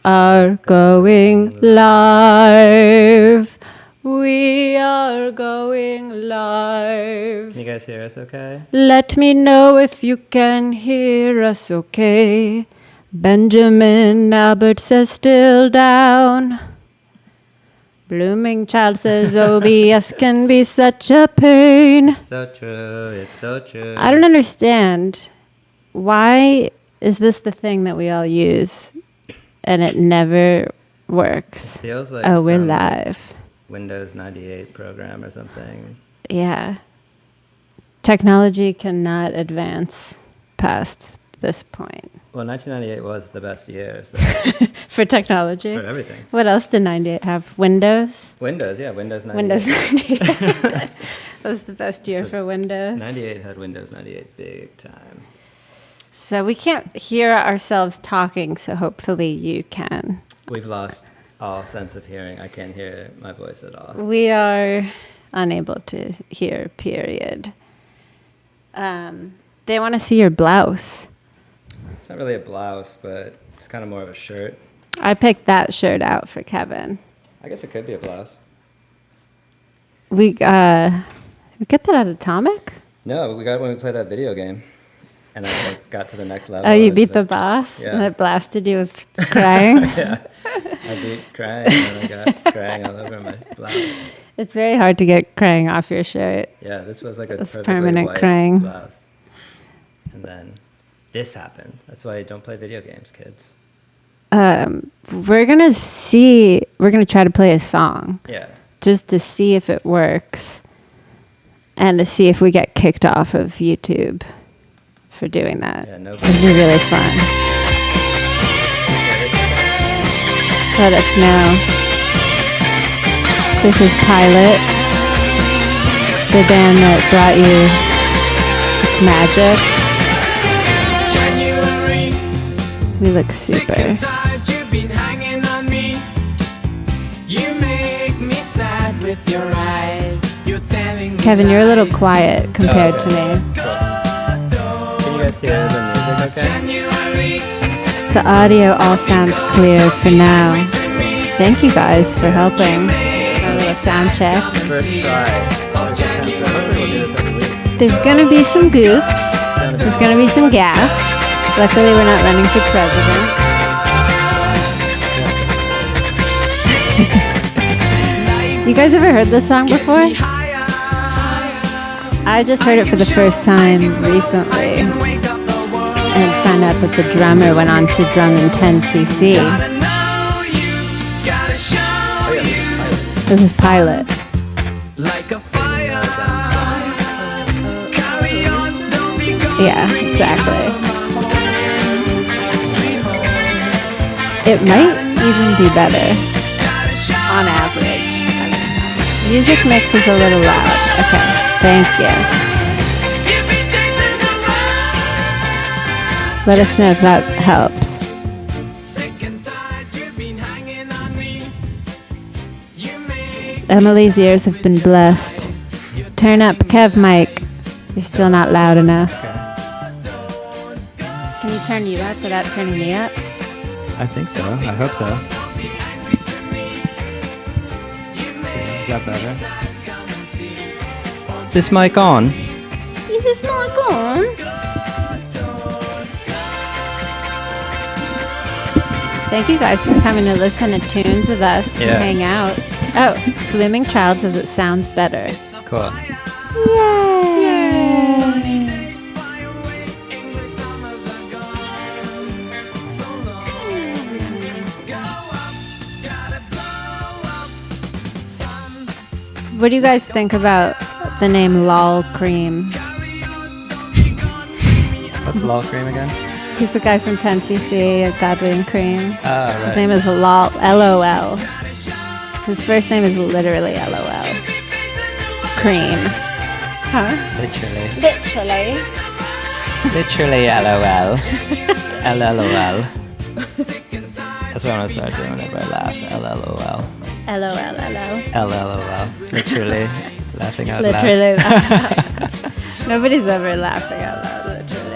are going live. We are going live. Can you guys hear us okay? Let me know if you can hear us okay. Benjamin Albert says still down. Blooming Child says OBS can be such a pain. So true. It's so true. I don't understand. Why is this the thing that we all use and it never works? It feels like we're some live. Windows 98 program or something. Yeah. Technology cannot advance past this point. Well, 1998 was the best year so For technology? for everything. What else did 98 have? Windows? Windows 98. Windows 98. That was the best year for Windows. 98 had Windows 98 big time. So we can't hear ourselves talking, so hopefully you can. We've lost all sense of hearing. I can't hear my voice at all. We are unable to hear, period. They want to see your blouse. It's not really a blouse, but it's kind of more of a shirt. I picked that shirt out for Kevin. I guess it could be a blouse. We get that at Atomic? No, we got it when we played that video game. And I got to the next level. Oh, you I beat was the like, boss? Yeah. And it blasted you with crying? Yeah. I beat crying and I got crying all over my blouse. It's very hard to get crying off your shirt. Yeah, this was like a It's perfectly permanent white crying. blouse. And then this happened. That's why you don't play video games, kids. We're gonna try to play a song Yeah. just to see if it works and to see if we get kicked off of YouTube for doing that. Yeah, no. It'd be really fun. Let us know. This is Pilot, the band that brought you It's Magic. We look super. Kevin, you're a little quiet compared to me. Can you guys hear the music okay? The audio all sounds clear for now. Thank you guys for helping. A little sound check. First try. Hopefully we'll do this every week. There's gonna be some goofs. There's gonna be some gaffes. Luckily, we're not running for president. You guys ever heard this song before? I just heard it for the first time recently and found out that the drummer went on to drum in 10cc. This is Pilot. Yeah, exactly. It might even be better on average. Music mix is a little loud. Okay, thank you. Let us know if that helps. Emily's ears have been blessed. Turn up Kev mic. You're still not loud enough. Can you turn you up without turning me up? I think so. I hope so. Is that better? Is this mic on? Is this mic on? Thank you guys for coming to listen to tunes with us and Yeah. hang out. Oh, Blooming Child says it sounds better. Cool. What do you guys think about the name Lol Cream? What's Lol Cream again? He's the guy from 10cc at Godly and Cream. Oh, right. His name is LOL. His first name is literally LOL. Cream. Huh? Literally. Literally. Literally LOL. LLOL. That's what I'm gonna start doing whenever I laugh. LLOL. LOL. LLOL. Literally laughing out loud. Literally. Nobody's ever laughing out loud, literally.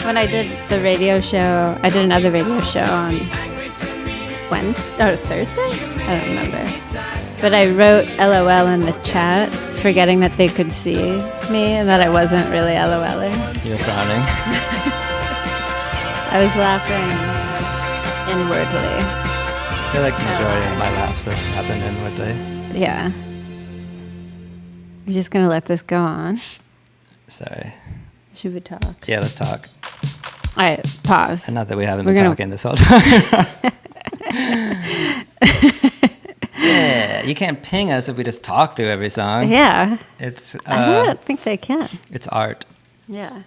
When I did the radio show, I did another radio show on Wednesday or Thursday? I don't remember. But I wrote LOL in the chat, forgetting that they could see me and that I wasn't really LOLing. You're frowning. I was laughing inwardly. I feel like the majority of my laughs have happened inwardly. Yeah. You're just going to let this go on? Sorry. Should we talk? Yeah, let's talk. All right, pause. And not that we haven't We're been gonna- talking this whole time. Yeah, you can't ping us if we just talk through every song. Yeah. It's I don't think they can. it's art. Yeah.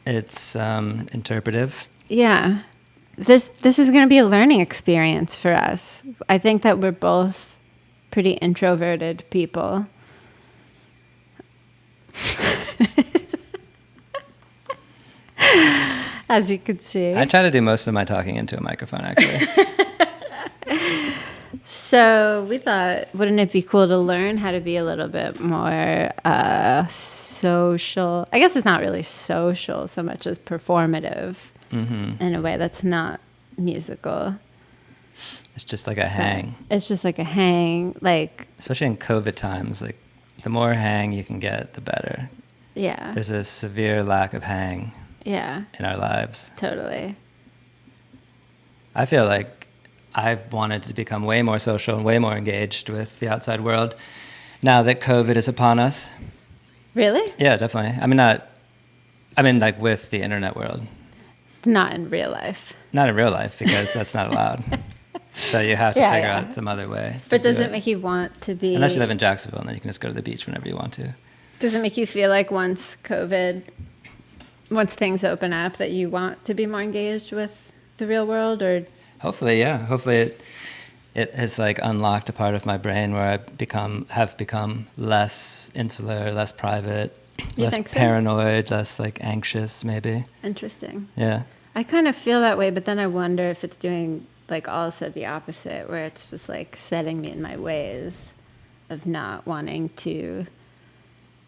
It's interpretive. Yeah. This is going to be a learning experience for us. I think that we're both pretty introverted people. As you could see. I try to do most of my talking into a microphone, actually. So we thought, wouldn't it be cool to learn how to be a little bit more social? I guess it's not really social so much as performative in a way that's not musical. It's just like a hang. It's just like a hang, like, Especially in COVID times, like the more hang you can get, the better. yeah, There's a severe lack of hang yeah, in our lives. totally. I feel like I've wanted to become way more social and way more engaged with the outside world now that COVID is upon us. Really? Yeah, definitely. Like with the internet world. Not in real life. Not in real life, because that's not allowed. So you have to Yeah, figure yeah. out some other way. But to does do it make you want to be... Unless you live in Jacksonville, and then you can just go to the beach whenever you want to. Does it make you feel like once things open up, that you want to be more engaged with the real world, or... Hopefully, yeah. Hopefully it has like unlocked a part of my brain where I have become less insular, less private, You less think so? paranoid, less like anxious maybe. Interesting. Yeah. I kind of feel that way, but then I wonder if it's doing like also the opposite, where it's just like setting me in my ways of not wanting to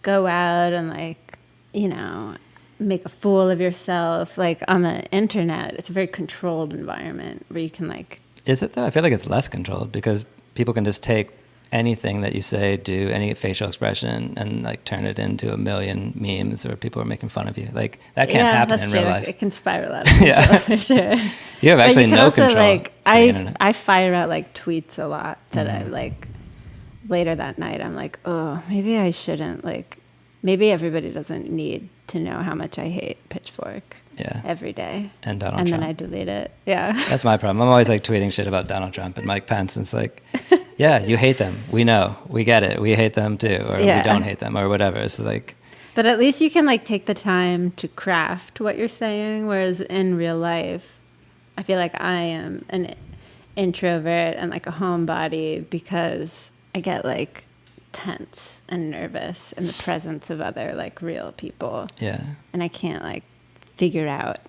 go out and like, you know, make a fool of yourself. Like on the internet, it's a very controlled environment where you can like... Is it though? I feel like it's less controlled because people can just take anything that you say, do any facial expression, and like turn it into a million memes where people are making fun of you. Like that can't happen that's in true. real life. It can spiral out of control Yeah. for sure. You have But actually you can no also, control. like, of the internet. I fire out like tweets a lot that I Mm-hmm. like later that night. I'm like, oh, maybe I shouldn't, like, maybe everybody doesn't need to know how much I hate Pitchfork Yeah. every day. And Donald And Trump. then I delete it. Yeah. That's my problem. I'm always like tweeting shit about Donald Trump and Mike Pence. And it's like, yeah, you hate them. We know. We get it. We hate them too. Or Yeah. we don't hate them or whatever. So like, But at least you can like take the time to craft what you're saying. Whereas in real life, I feel like I am an introvert and like a homebody because I get like tense and nervous in the presence of other like real people. yeah, And I can't like figure out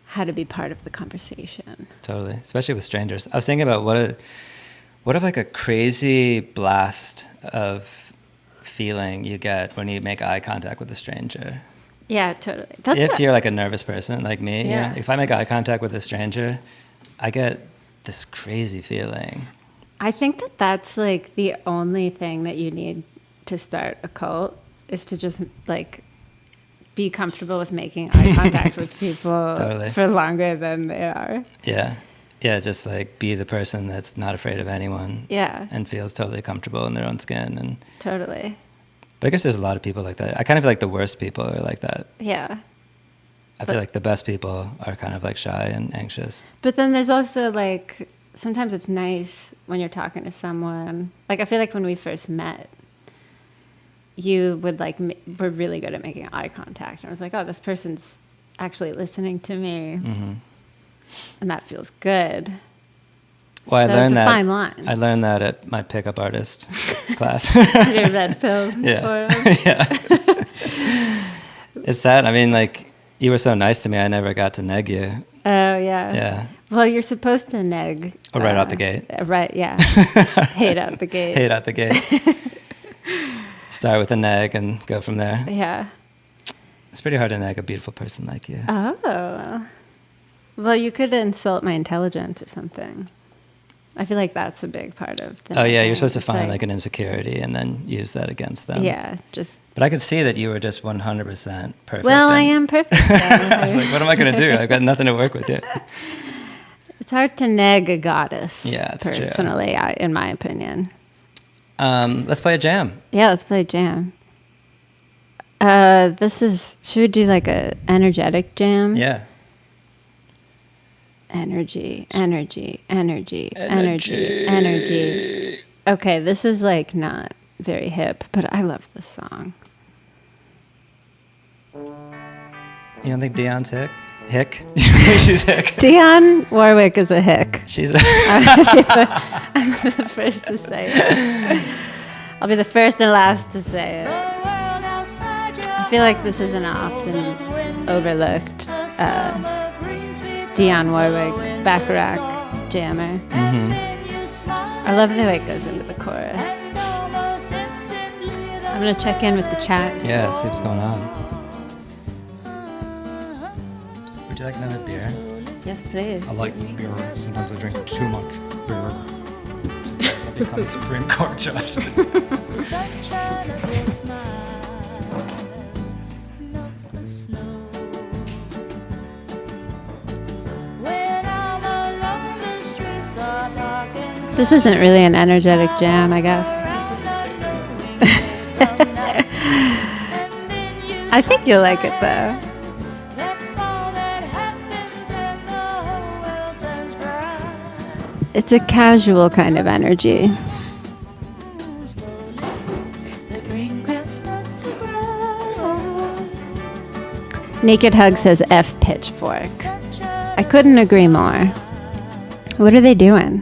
how to be part of the conversation. totally. Especially with strangers. I was thinking about what if like a crazy blast of feeling you get when you make eye contact with a stranger. Yeah, totally. That's If what- you're like a nervous person like me, Yeah. if I make eye contact with a stranger, I get this crazy feeling. I think that that's like the only thing that you need to start a cult is to just like be comfortable with making eye contact with people Totally. for longer than they are. Yeah. Yeah, just like be the person that's not afraid of anyone. Yeah, And feels totally comfortable in their own skin. And totally. but I guess there's a lot of people like that. I kind of feel like the worst people are like that. Yeah. I feel like the best people are kind of like shy and anxious. But then there's also like, sometimes it's nice when you're talking to someone. Like I feel like when we first met, you would like, were really good at making eye contact. And I was like, oh, this person's actually listening to me. Hmm. And that feels good. Well, So I learned it's a that. fine line. I learned that at my pickup artist class. Your red pill Yeah. forum. Yeah. It's sad. I mean, like, you were so nice to me, I never got to neg you. Oh, yeah. Yeah. Well, you're supposed to neg. Oh, right out the gate. Right, yeah. Hate out the gate. Hate out the gate. Start with a neg and go from there. Yeah. It's pretty hard to nag a beautiful person like you. Oh. Well, you could insult my intelligence or something. I feel like that's a big part of the Oh yeah, you're nagging. supposed to It's find like an insecurity and then use that against them. Yeah, just... But I could see that you were just 100% perfect. Well, I am perfect. I was like, what am I going to do? I've got nothing to work with yet. It's hard to nag a goddess, Yeah, it's true. personally, in my opinion. Let's play a jam. Yeah, let's play a jam. Should we do like a energetic jam? Yeah. Energy. Okay, this is like not very hip, but I love this song. You don't think Dion's hick? She's hick. Dionne Warwick is a hick. She's I'm the first to say it. I'll be the first and last to say it. I feel like this is an often overlooked Dionne Warwick Bacharach jammer. I love the way it goes into the chorus. I'm gonna check in with the chat. Yeah, see what's going on. Would you like another beer? Yes, please. I like beer. Sometimes I drink too much beer. I become Supreme Court judge. This isn't really an energetic jam, I guess. I think you'll like it though. It's a casual kind of energy. Naked Hug says F pitchfork. I couldn't agree more. What are they doing?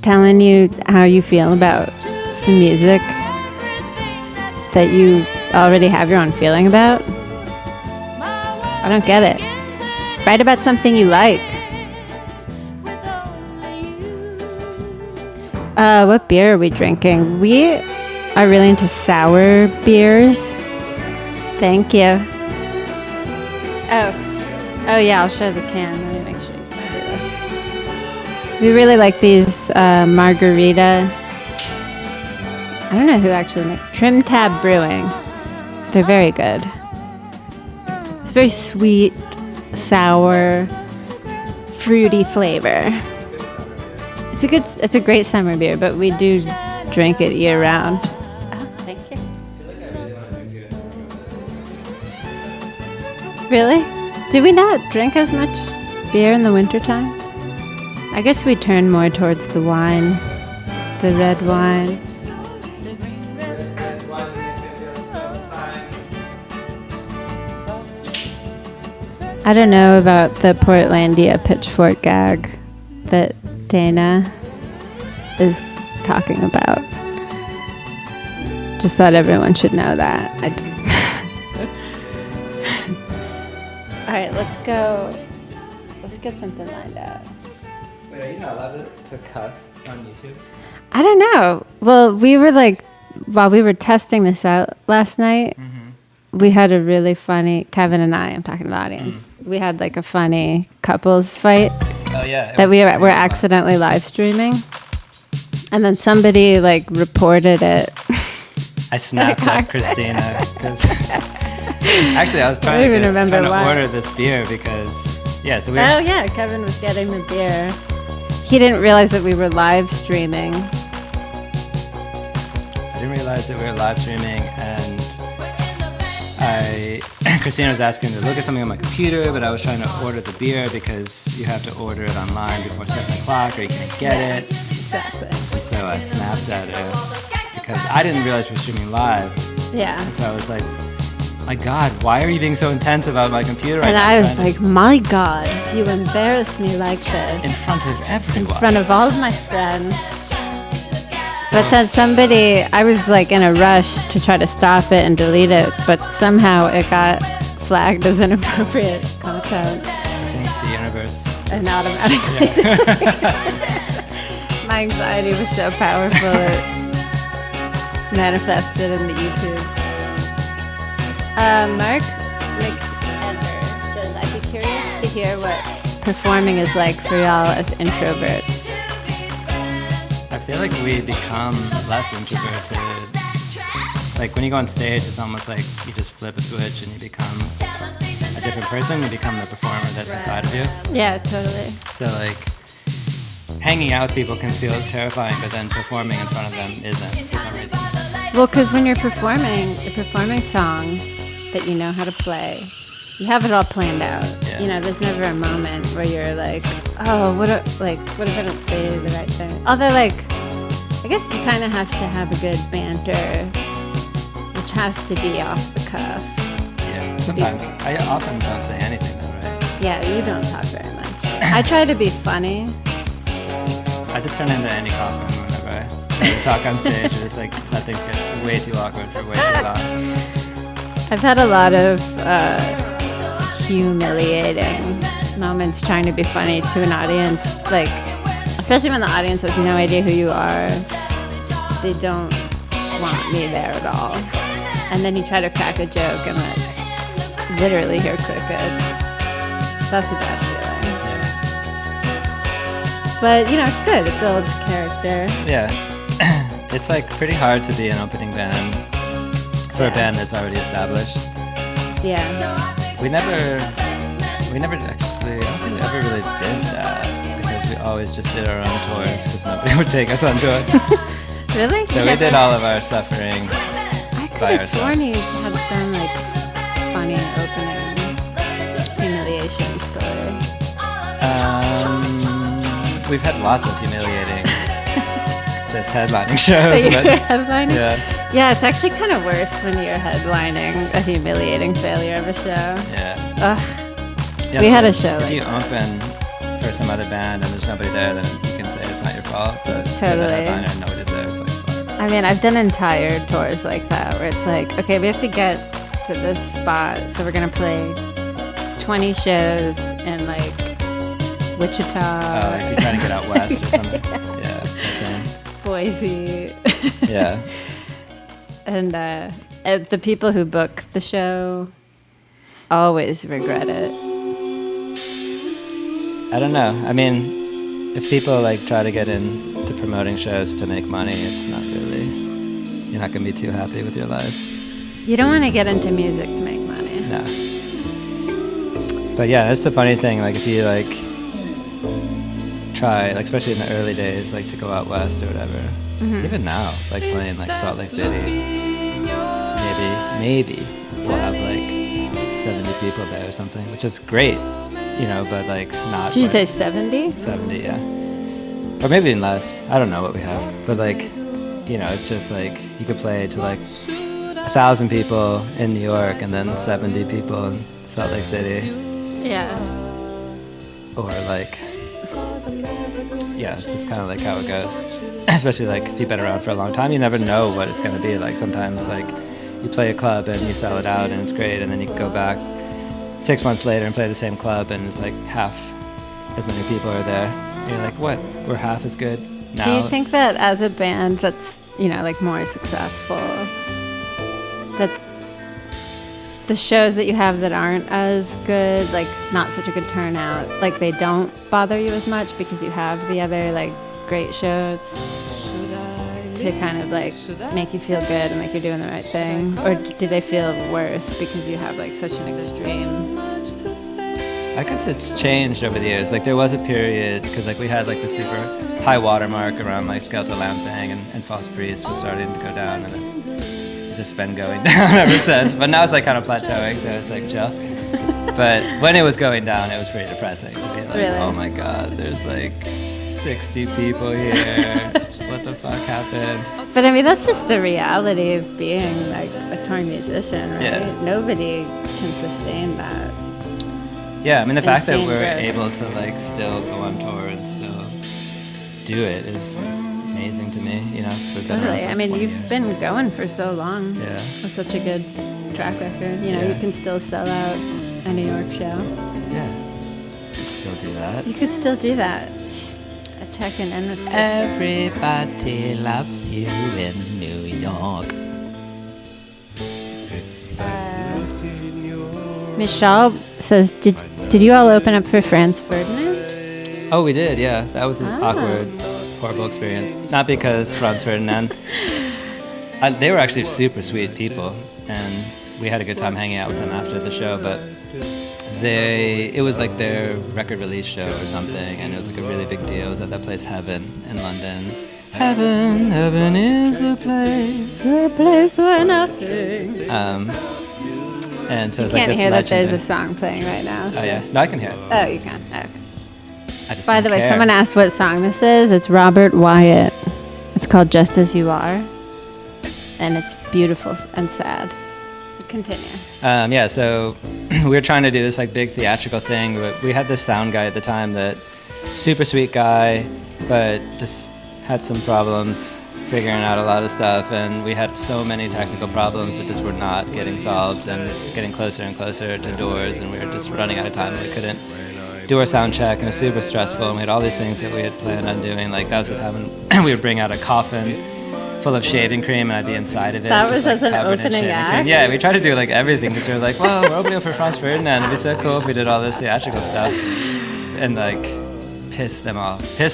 Telling you how you feel about some music that you already have your own feeling about? I don't get it. Write about something you like. What beer are we drinking? We are really into sour beers. Thank you. Oh yeah, I'll show the can. Let me make sure you can see this. We really like these margarita. I don't know who actually makes Trim Tab Brewing. They're very good. It's very sweet, sour, fruity flavor. It's a great summer beer, but we do drink it year round. Oh, thank you. Really? Do we not drink as much beer in the wintertime? I guess we turn more towards the wine, the red wine. I don't know about the Portlandia pitchfork gag that Dana is talking about. Just thought everyone should know that. All right, let's go. Let's get something lined up. Wait, are you not allowed to cuss on YouTube? I don't know. Well, we were like, while we were testing this out last night, we had a really funny, Kevin and I'm talking to the audience. We had like a funny couples fight. Oh yeah. That we were accidentally live streaming, and then somebody like reported it. I snapped at Christina because actually I was trying to order this beer because so we were Kevin was getting the beer. He didn't realize that we were live streaming. I didn't realize that we were live streaming, and Christina was asking to look at something on my computer, but I was trying to order the beer because you have to order it online before 7 o'clock or you can't get it. Exactly. And so I snapped at her because I didn't realize we were streaming live. Yeah. And so I was like, my God, why are you being so intense about my computer right and now? I was like, my God, you embarrass me like this. In front of everyone. In front of all of my friends. But then I was like in a rush to try to stop it and delete it, but somehow it got flagged as inappropriate content. I think the universe. And automatically. My anxiety was so powerful it manifested in the YouTube. Mark mix ever. So I'd be curious to hear what performing is like for y'all as introverts. I feel like we become less introverted. Like when you go on stage, it's almost like you just flip a switch and you become a different person. You become the performer that's inside of you. Yeah, totally. So like hanging out with people can feel terrifying, but then performing in front of them isn't for some reason. Well, because when you're performing songs that you know how to play, you have it all planned out. Yeah. You know, there's never a moment where you're like, oh, what if I don't say the right thing? Although, like, I guess you kind of have to have a good banter, which has to be off the cuff. Yeah, sometimes. I often don't say anything though, right? Yeah, you don't talk very much. I try to be funny. I just turn into Andy Kaufman whenever I talk on stage. I just like let things get way too awkward for way too long. I've had a lot of humiliating moments trying to be funny to an audience, like especially when the audience has no idea who you are. They don't want me there at all, and then you try to crack a joke and like literally hear crickets. That's a bad feeling. But you know, it's good. It builds character. Yeah. It's like pretty hard to be an opening band for a band that's already established. Yeah. We never actually, I don't think we ever really did that because we always just did our own tours because nobody would take us on tours. Really? So we did all of our suffering I could by have ourselves. sworn you had some like funny opening humiliation story. We've had lots of humiliating just headlining shows. That you're But, headlining? yeah. Yeah, it's actually kind of worse when you're headlining a humiliating failure of a show. Yeah. Ugh. Yeah, We had so a show If like you that. open for some other band and there's nobody there, then you can say it's not your fault. But if you're the Totally. headliner and nobody's there, it's like fuck. I mean, I've done entire tours like that where it's like, okay, we have to get to this spot, so we're going to play 20 shows in like Wichita, Like you're trying to get out west or something. Yeah, it's insane. Boise. Yeah. And the people who book the show always regret it. I don't know. I mean, if people like try to get into promoting shows to make money, it's not really. You're not gonna be too happy with your life. You don't want to get into music to make money. No. But yeah, that's the funny thing. Like if you like try, like especially in the early days, like to go out west or whatever. Mm-hmm. Even now, like playing like Salt Lake City, maybe we'll have like 70 people there or something, which is great, you know. But like not. Did you say like 70? 70? Yeah. Or maybe even less. I don't know what we have, but like, you know, it's just like you could play to like 1,000 people in New York and then 70 people in Salt Lake City. Yeah. Or like, yeah, it's just kind of like how it goes. Especially like if you've been around for a long time, you never know what it's going to be like. Sometimes like you play a club and you sell it out and it's great, and then you go back 6 months later and play the same club and it's like half as many people are there. And you're like, what? We're half as good now. Do you think that as a band that's, you know, like more successful, that the shows that you have that aren't as good, like not such a good turnout, like they don't bother you as much because you have the other like great shows to kind of like make you feel good and like you're doing the right thing? Or do they feel worse because you have like such an extreme? I guess it's changed over the years. Like there was a period, because like we had like the super high watermark around like Skelter Lamb thing, and False Priest was starting to go down, and it's just been going down ever since. But now it's like kind of plateauing, so it's like chill. But when it was going down, it was pretty depressing to be like, Really? oh my god, there's like 60 people here. What the fuck happened? But I mean, that's just the reality of being like a touring musician, right? Yeah. Nobody can sustain that. Yeah, I mean the fact that Insane we're growth. able to like still go on tour and still do it is amazing to me. You know, 'cause we've been around Totally. for I mean, 20 you've years. been going for so long. Yeah. With such a good track record. You know, Yeah. you can still sell out a New York show. Yeah. Could still do that. You could still do that. Checking in with Everybody loves you in New York. It's like look in your Michelle says, did you all open up for Franz Ferdinand? Oh, we did, yeah. That was an awkward, horrible experience. Not because Franz Ferdinand. They were actually super sweet people, and we had a good time hanging out with them after the show, but it was like their record release show or something, and it was like a really big deal. It was at that place Heaven in London. Heaven is a place where nothing. And so you it's can't like hear that there's a song playing right now. Oh yeah, no, I can hear it. Oh, you can. Okay. By the way, someone asked what song this is. It's Robert Wyatt. It's called Just As You Are, and it's beautiful and sad. Continue. Yeah, so we were trying to do this like big theatrical thing, but we had this sound guy at the time that super sweet guy, but just had some problems figuring out a lot of stuff, and we had so many technical problems that just were not getting solved and getting closer and closer to doors, and we were just running out of time. We couldn't do our sound check, and it was super stressful, and we had all these things that we had planned on doing. Like that was the time when we would bring out a coffin full of shaving cream, and I'd be inside of it. That was just, as an opening act? Cream. Yeah, we tried to do like everything because we were like, whoa, we're opening up for Franz Ferdinand. It'd be so cool if we did all this theatrical stuff. And like piss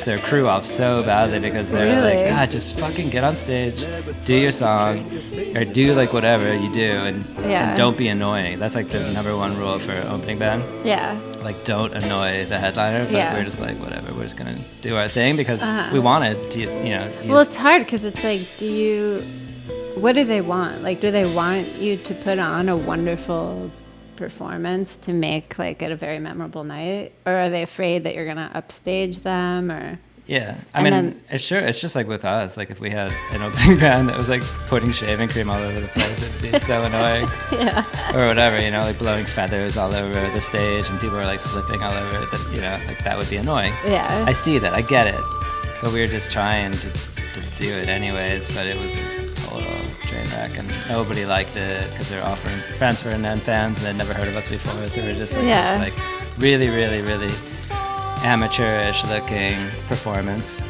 their crew off so badly because they're like, God, just fucking get on stage, do your song, or do like whatever you do, and don't be annoying. That's like the number one rule for opening band. Yeah. Like, don't annoy the headliner, but we're just like, whatever, we're just gonna do our thing because we wanted to, well, it's hard because it's like, what do they want? Like, do they want you to put on a wonderful performance to make like it a very memorable night, or are they afraid that you're gonna upstage them? Or I mean, it's just like with us, like if we had an opening band that was like putting shaving cream all over the place, it'd be so annoying. Or whatever, like blowing feathers all over the stage and people are like slipping all over it, like that would be annoying. I see that, I get it, but we were just trying to just do it anyways, but it was a total train wreck, and nobody liked it because they're offering Franz Ferdinand fans and they'd never heard of us before, so we were just like, this, like really, really, really amateurish looking performance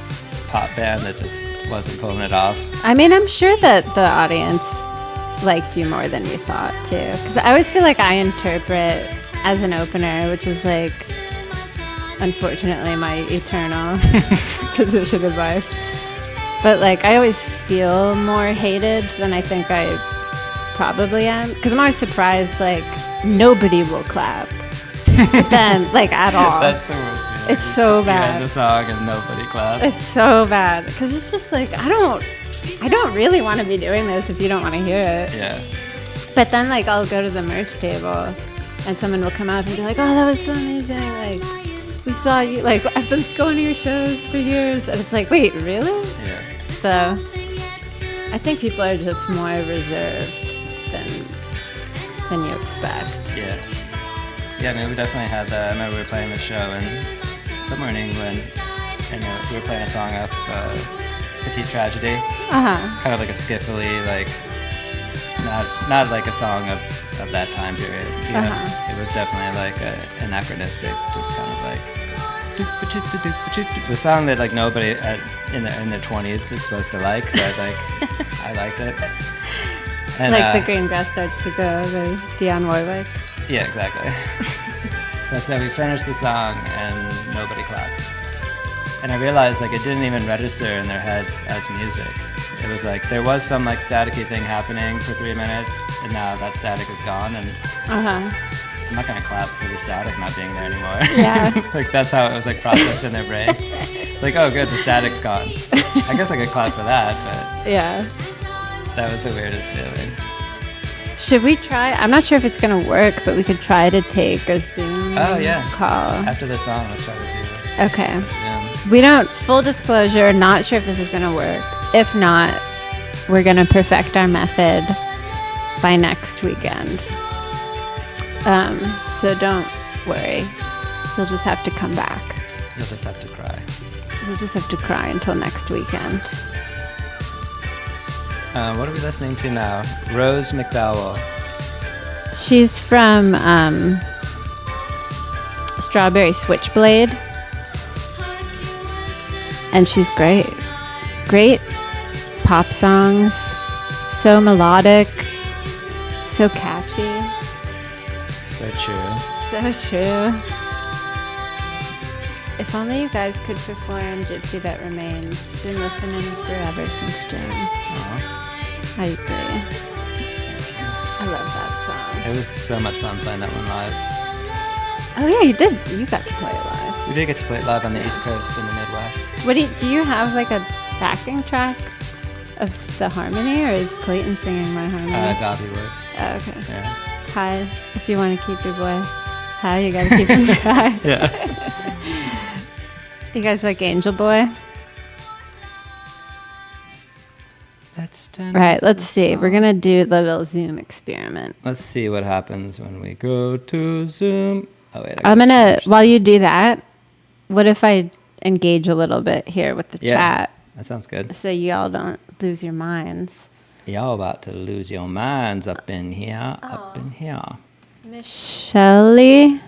pop band that just wasn't pulling it off. I mean, I'm sure that the audience liked you more than you thought too, because I always feel like I interpret as an opener, which is like unfortunately my eternal position in life, but like I always feel more hated than I think I probably am, because I'm always surprised like nobody will clap but then like at all. That's the worst. It's so bad. You end the song and nobody claps. It's so bad because it's just like I don't really want to be doing this if you don't want to hear it. Yeah. But then like I'll go to the merch table and someone will come up and be like, "Oh, that was so amazing! Like we saw you. Like I've been going to your shows for years." And it's like, wait, really? Yeah. So I think people are just more reserved than you expect. Yeah. Yeah, I mean, we definitely had that. I remember we were playing the show somewhere in England, and we were playing a song off Petite Tragedy. Kind of like a skiffily, like not like a song of that time period. It was definitely like anachronistic, just kind of like the song that like nobody in their 20s is supposed to like, but like I liked it. And, like the green grass starts to grow, the Dionne Warwick. Yeah, exactly. So we finished the song and nobody clapped. And I realized like it didn't even register in their heads as music. It was like there was some like staticky thing happening for 3 minutes, and now that static is gone, and I'm not gonna clap for the static not being there anymore. Yeah. Like that's how it was like processed in their brain. Like, oh good, the static's gone. I guess I could clap for that, but yeah. That was the weirdest feeling. Should we try? I'm not sure if it's going to work, but we could try to take a Zoom call. After the song, let's try to do it. Okay. Zoom. We don't, full disclosure, not sure if this is going to work. If not, we're going to perfect our method by next weekend. So don't worry. You'll just have to come back. You'll just have to cry. You'll just have to cry until next weekend. What are we listening to now? Rose McDowell. She's from Strawberry Switchblade. And she's great. Great pop songs. So melodic. So catchy. So So true. So true. If only you guys could perform Gypsy That Remains. Been listening forever since June. Aww. I agree. I love that song. It was so much fun playing that one live. Oh yeah, you did. You got to play it live. We did get to play it live on the East Coast in the Midwest. What do you have like a backing track of the harmony, or is Clayton singing my harmony? Gabi was. Oh, okay. Yeah. Hi, if you want to keep your boy. Hi, you gotta keep him dry. Yeah. You guys like Angel Boy? Let's turn All right, off let's the see. song. We're gonna do the little Zoom experiment. Let's see what happens when we go to Zoom. Oh wait, I'm gonna, while you do that, what if I engage a little bit here with the chat That sounds good. so y'all don't lose your minds? Y'all about to lose your minds up in here, up in here. Miss Shelley,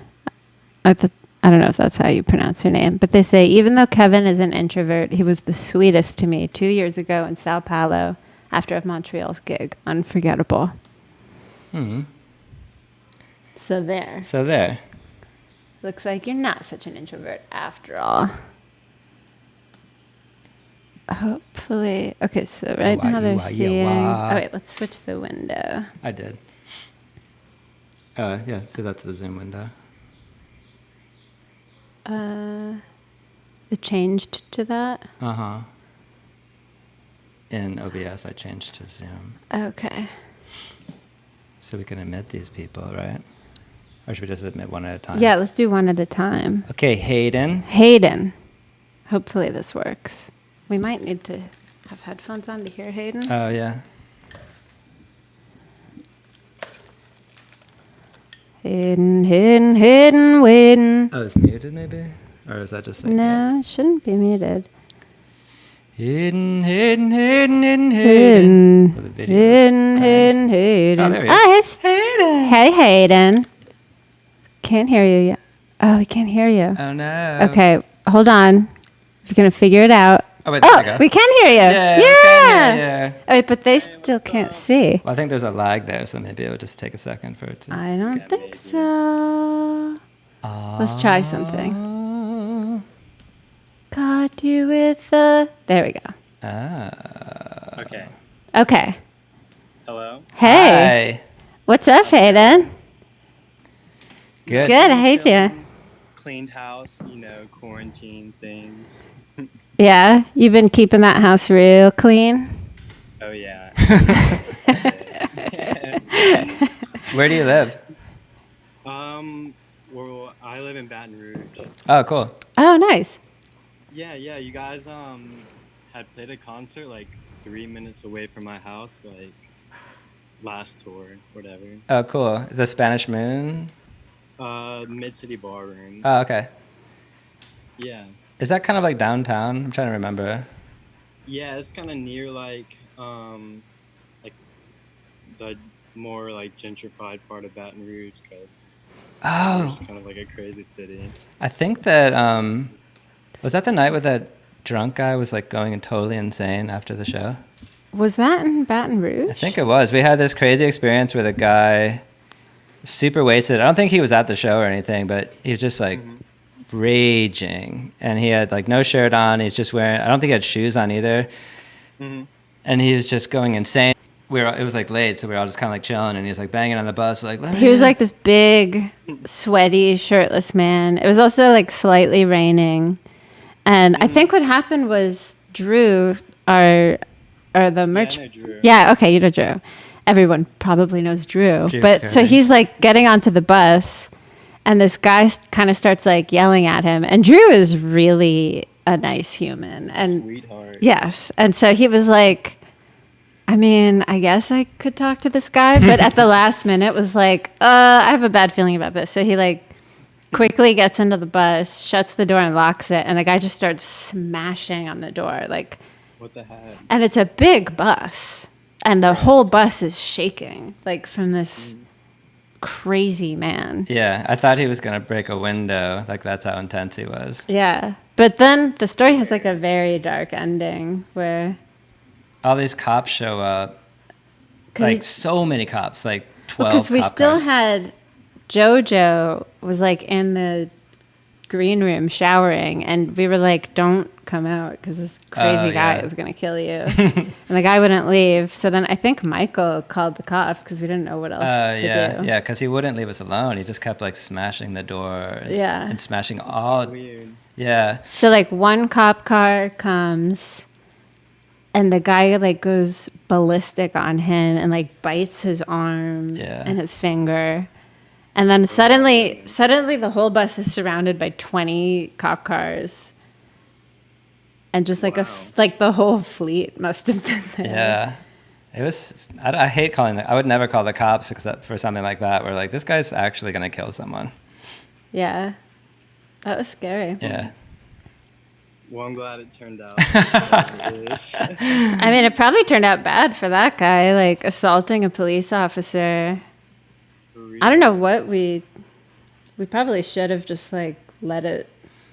I don't know if that's how you pronounce her name, but they say, even though Kevin is an introvert, he was the sweetest to me 2 years ago in Sao Paulo after Montreal's gig. Unforgettable. So there. So there. Looks like you're not such an introvert after all. Hopefully. Okay, so right now they're seeing... Oh, wait, let's switch the window. I did. Yeah, so that's the Zoom window. It changed to that? Uh-huh. In OBS, I changed to Zoom. Okay. So we can admit these people, right? Or should we just admit one at a time? Yeah, let's do one at a time. Okay, Hayden. Hayden. Hopefully this works. We might need to have headphones on to hear Hayden. Oh, yeah. Hayden, waiting. Oh, it's muted maybe? Or is that just like... No, it shouldn't be muted. Hidden. Oh, the video is Hayden. Oh, there he is. Oh, Hayden. Hey, Hayden. Can't hear you yet. Oh, we can't hear you. Oh, no. Okay, hold on. We're going to figure it out. Oh, wait, there we go. We can hear you. Yeah, we can hear you. Oh, wait, but they still can't see. Well, I think there's a lag there, so maybe it would just take a second for it to... I don't think so. Let's try something. Caught you with a... There we go. Okay. Okay. Hello? Hey. Hi. What's up, Hayden? Good. Good, I hate you. Cleaned house, quarantine things. Yeah, you've been keeping that house real clean? Oh, yeah. Where do you live? Well, I live in Baton Rouge. Oh, cool. Oh, nice. Yeah, you guys, had played a concert, 3 minutes away from my house, last tour, whatever. Oh, cool. The Spanish Moon? Mid-City Ballroom. Oh, okay. Yeah. Is that kind of like downtown? I'm trying to remember. Yeah, it's kind of near, the more, gentrified part of Baton Rouge, because it's kind of like a crazy city. I think that, was that the night where that drunk guy was, going totally insane after the show? Was that in Baton Rouge? I think it was. We had this crazy experience where the guy, super wasted. I don't think he was at the show or anything, but he was just, raging. And he had, no shirt on. He's just wearing, I don't think he had shoes on either. Mm-hmm. And he was just going insane. It was late, so we were all just kind of chilling, and he was banging on the bus, He was this big, sweaty, shirtless man. It was also slightly raining, and I think what happened was Drew, the merch. Yeah, I know Drew. Yeah, okay, you know Drew. Everyone probably knows Drew, but Curry. so he's getting onto the bus, and this guy kind of starts yelling at him, and Drew is really a nice human, and Sweetheart. yes, and so he was I mean, I guess I could talk to this guy, but at the last minute was I have a bad feeling about this. So he quickly gets into the bus, shuts the door and locks it. And the guy just starts smashing on the door. What the heck? And it's a big bus and the whole bus is shaking from this crazy man. Yeah, I thought he was going to break a window. That's how intense he was. Yeah. But then the story has a very dark ending where... All these cops show up. So many cops, 12 because we cop still cars. had JoJo was like in the green room showering, and we were like, don't come out because this crazy guy is going to kill you. And the guy wouldn't leave. So then I think Michael called the cops because we didn't know what else to do. Yeah, because he wouldn't leave us alone. He just kept like smashing the door and smashing all. Weird. Yeah. So like one cop car comes and the guy like goes ballistic on him and like bites his arm and his finger. And then suddenly the whole bus is surrounded by 20 cop cars. And just like like the whole fleet must have been there. Yeah. It was, I hate calling I would never call the cops except for something like that where like this guy's actually going to kill someone. Yeah. That was scary. Yeah. Well, I'm glad it turned out. I mean, it probably turned out bad for that guy, like assaulting a police officer. I don't know what we probably should have just like let it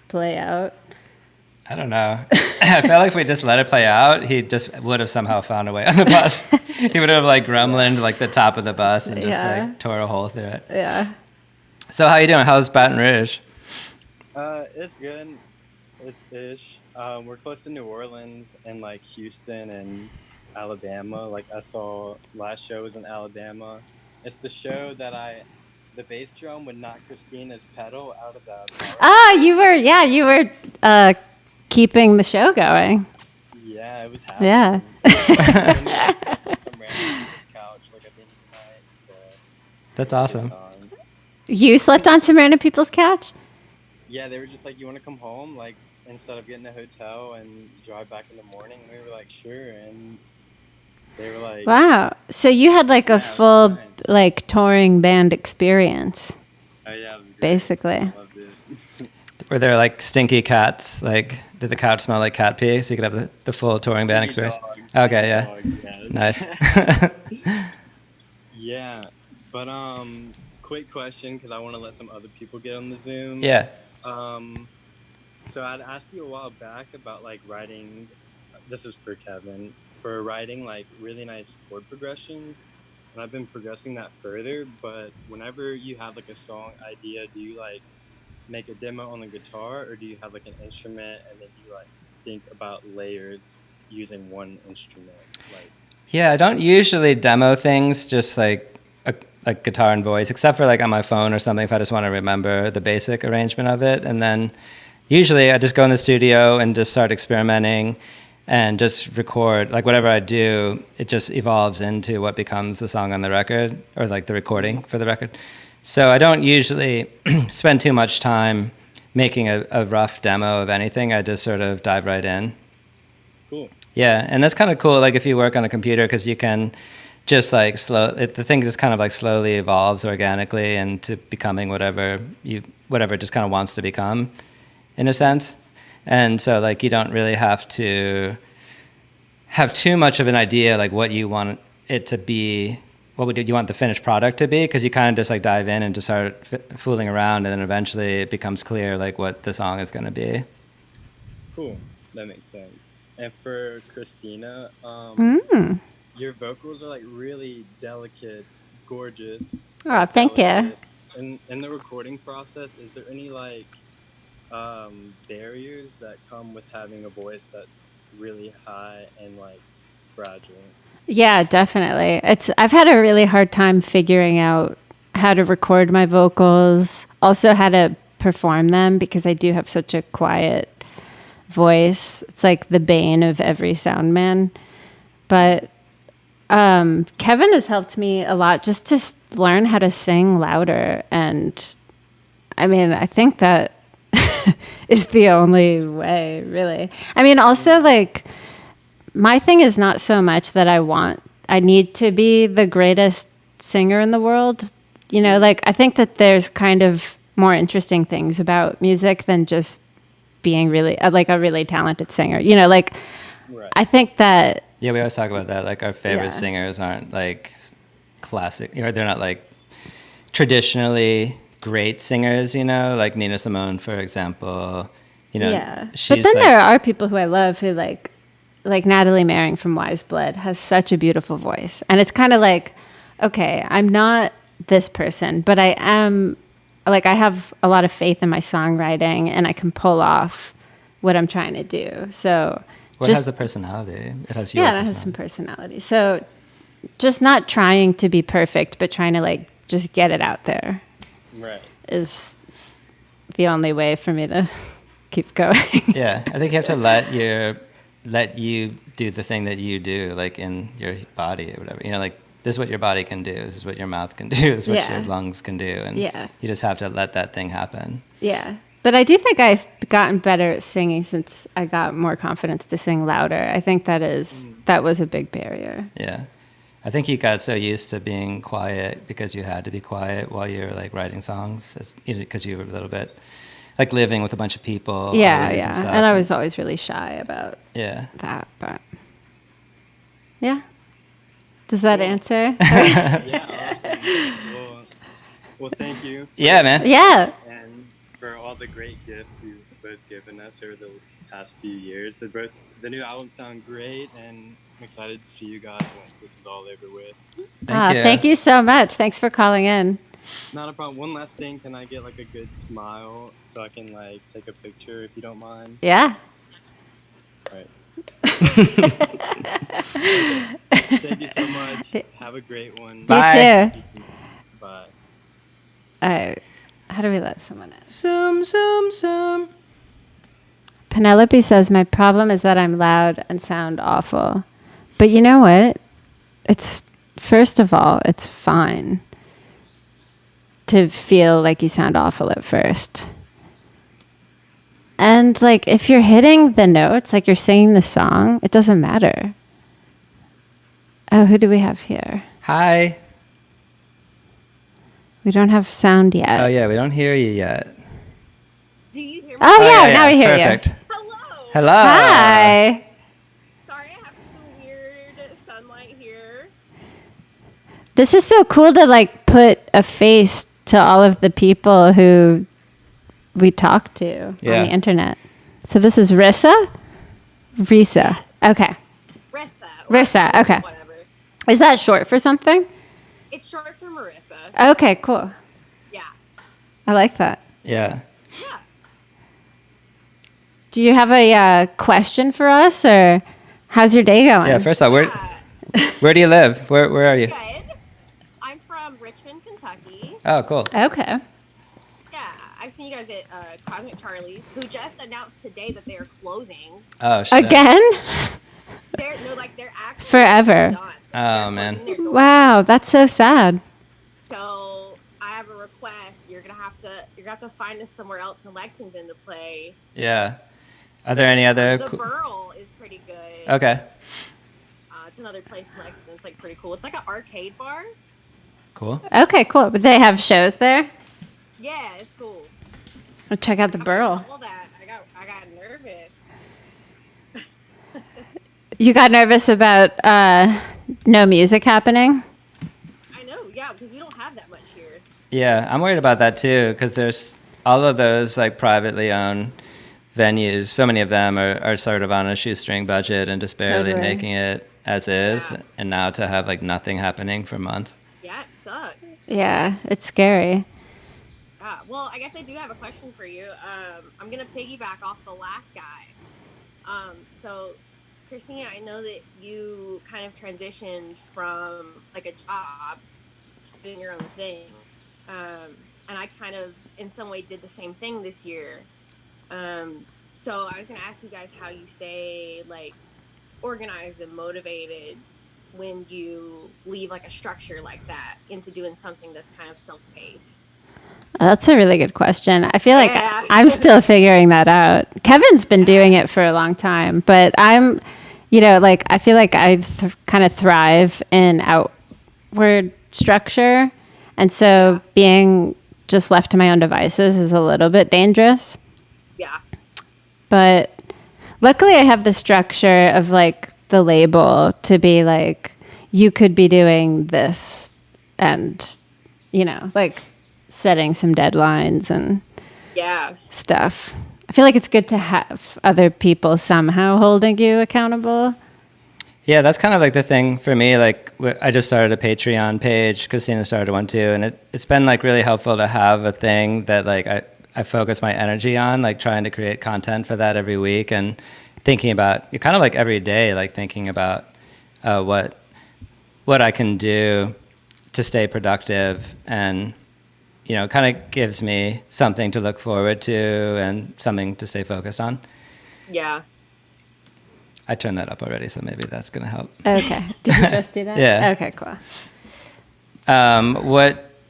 play out. I don't know. I felt like if we just let it play out, he just would have somehow found a way on the bus. He would have like gremlined like the top of the bus and just like tore a hole through it. Yeah. So how you doing? How's Baton Rouge? It's good. It's ish. We're close to New Orleans and like Houston and Alabama. Like I saw last show was in Alabama. It's the show that the bass drum would knock Christina's pedal out of the car. Ah, you were keeping the show going. Yeah, it was happening. Yeah. And then I slept on some random people's couch like I've been tonight. So That's awesome. You slept on some random people's couch? Yeah, they were just like, you want to come home? Like, instead of getting a hotel and drive back in the morning, we were like, sure. And they were like, wow. So you had like a full nice. like touring band experience. Oh, yeah, it was great. Basically. I loved it. Were there like stinky cats? Like, did the couch smell like cat pee so you could have the full touring band experience? Dogs, Okay, yeah. dogs, Nice. Yeah, but quick question because I want to let some other people get on the Zoom. Yeah. So I'd asked you a while back about like writing. This is for Kevin, for writing like really nice chord progressions, and I've been progressing that further. But whenever you have like a song idea, do you like make a demo on the guitar, or do you have like an instrument and then you like think about layers using one instrument? Like, Yeah, I don't usually demo things just like guitar and voice, except for like on my phone or something if I just want to remember the basic arrangement of it. And then usually I just go in the studio and just start experimenting and just record. Like whatever I do, it just evolves into what becomes the song on the record or like the recording for the record. So I don't usually spend too much time making a rough demo of anything. I just sort of dive right in. cool. Yeah, and that's kind of cool, like if you work on a computer, because you can just like the thing just kind of like slowly evolves organically into becoming whatever it just kind of wants to become, in a sense. And so like you don't really have to have too much of an idea like what you want it to be, what you want the finished product to be, because you kind of just like dive in and just start fooling around, and then eventually it becomes clear like what the song is going to be. Cool, that makes sense. And for Christina, your vocals are like really delicate, gorgeous. Oh, thank you. In the recording process, is there any like barriers that come with having a voice that's really high and like fragile? Yeah, definitely. I've had a really hard time figuring out how to record my vocals, also how to perform them, because I do have such a quiet voice. It's like the bane of every sound man. But Kevin has helped me a lot just to learn how to sing louder. And I mean, I think that is the only way, really. I mean, also like my thing is not so much that I need to be the greatest singer in the world. You know, like I think that there's kind of more interesting things about music than just being really like a really talented singer. You know, like Right. I think that. Yeah, we always talk about that. Like our favorite singers aren't like classic, they're not like traditionally great singers, you know, like Nina Simone, for example. You know, Yeah. she's But then like, there are people who I love who like Natalie Merring from Wise Blood has such a beautiful voice. And it's kind of like, okay, I'm not this person, but I am like, I have a lot of faith in my songwriting and I can pull off what I'm trying to do. So What has a personality? It has your yeah, it has some personality. So just not trying to be perfect, but trying to like just get it out there. Right. Is the only way for me to keep going. Yeah, I think you have to let you do the thing that you do, like in your body or whatever. You know, like this is what your body can do. This is what your mouth can do. This is what your lungs can do. And you just have to let that thing happen. Yeah. But I do think I've gotten better at singing since I got more confidence to sing louder. I think that was a big barrier. Yeah. I think you got so used to being quiet because you had to be quiet while you were like writing songs, because you were a little bit like living with a bunch of people. Yeah, yeah. And I was always really shy about that. But yeah. Does that answer? Well, thank you. Yeah, man. Yeah. And for all the great gifts you've both given us over the past few years. The new albums sound great, and I'm excited to see you guys once this is all over with. Thank you so much. Thanks for calling in. Not a problem. One last thing, can I get like a good smile so I can like take a picture if you don't mind? Yeah. All right. Thank you so much. Have a great one. Bye. You too. Bye. All right. How do we let someone in? Zoom. Penelope says, my problem is that I'm loud and sound awful. But you know what? First of all, it's fine to feel like you sound awful at first. And like, if you're hitting the notes, like you're singing the song, it doesn't matter. Oh, who do we have here? Hi. We don't have sound yet. Oh, yeah, we don't hear you yet. Do you hear me? Oh, yeah, now we hear Perfect. you. Hello. Hi. Sorry, I have some weird sunlight here. This is so cool to like put a face to all of the people who we talk to on the internet. So this is Rissa? Risa. Yes. Okay. Rissa. Okay. Whatever. Is that short for something? It's short for Marissa. Okay, cool. Yeah. I like that. Yeah. Yeah. Do you have a question for us, or how's your day going? Yeah, first off, where do you live? Where are you? Good. I'm from Richmond, Kentucky. Oh, cool. Okay. Yeah, I've seen you guys at Cosmic Charlie's, who just announced today that they are closing. Oh, shit. Again? They're actually Forever. done. Oh, They're man. closing their doors. Wow, that's so sad. So I have a request. You're gonna have to find us somewhere else in Lexington to play. Yeah. Are there any other? The Burl is pretty good. Okay. It's another place in Lexington. It's like pretty cool. It's like an arcade bar. Cool. Okay, cool. But they have shows there? Yeah, it's cool. I'll check out the Burl. All that. I got nervous. You got nervous about no music happening? I know, yeah, because we don't have that much here. Yeah, I'm worried about that too, because there's all of those like privately owned venues. So many of them are sort of on a shoestring budget and just barely making it as is. Yeah. And now to have like nothing happening for months. Yeah, it sucks. Yeah, it's scary. Well, I guess I do have a question for you. I'm going to piggyback off the last guy. So, Christina, I know that you kind of transitioned from like a job to doing your own thing. And I kind of, in some way, did the same thing this year. So I was going to ask you guys how you stay like organized and motivated when you leave like a structure like that into doing something that's kind of self-paced. That's a really good question. I feel like Yeah. I'm still figuring that out. Kevin's been doing it for a long time, but I'm, like I feel like I kind of thrive in outward structure. And so being just left to my own devices is a little bit dangerous. Yeah. But luckily I have the structure of like the label to be like, you could be doing this and, like setting some deadlines and stuff. I feel like it's good to have other people somehow holding you accountable. Yeah, that's kind of like the thing for me. Like, I just started a Patreon page. Christina started one too, and it's been like really helpful to have a thing that like I focus my energy on, like trying to create content for that every week and thinking about kind of like every day, like thinking about what I can do to stay productive, and kind of gives me something to look forward to and something to stay focused on. Yeah. I turned that up already, so maybe that's going to help. Okay. Did you just do that? Yeah. Okay, cool.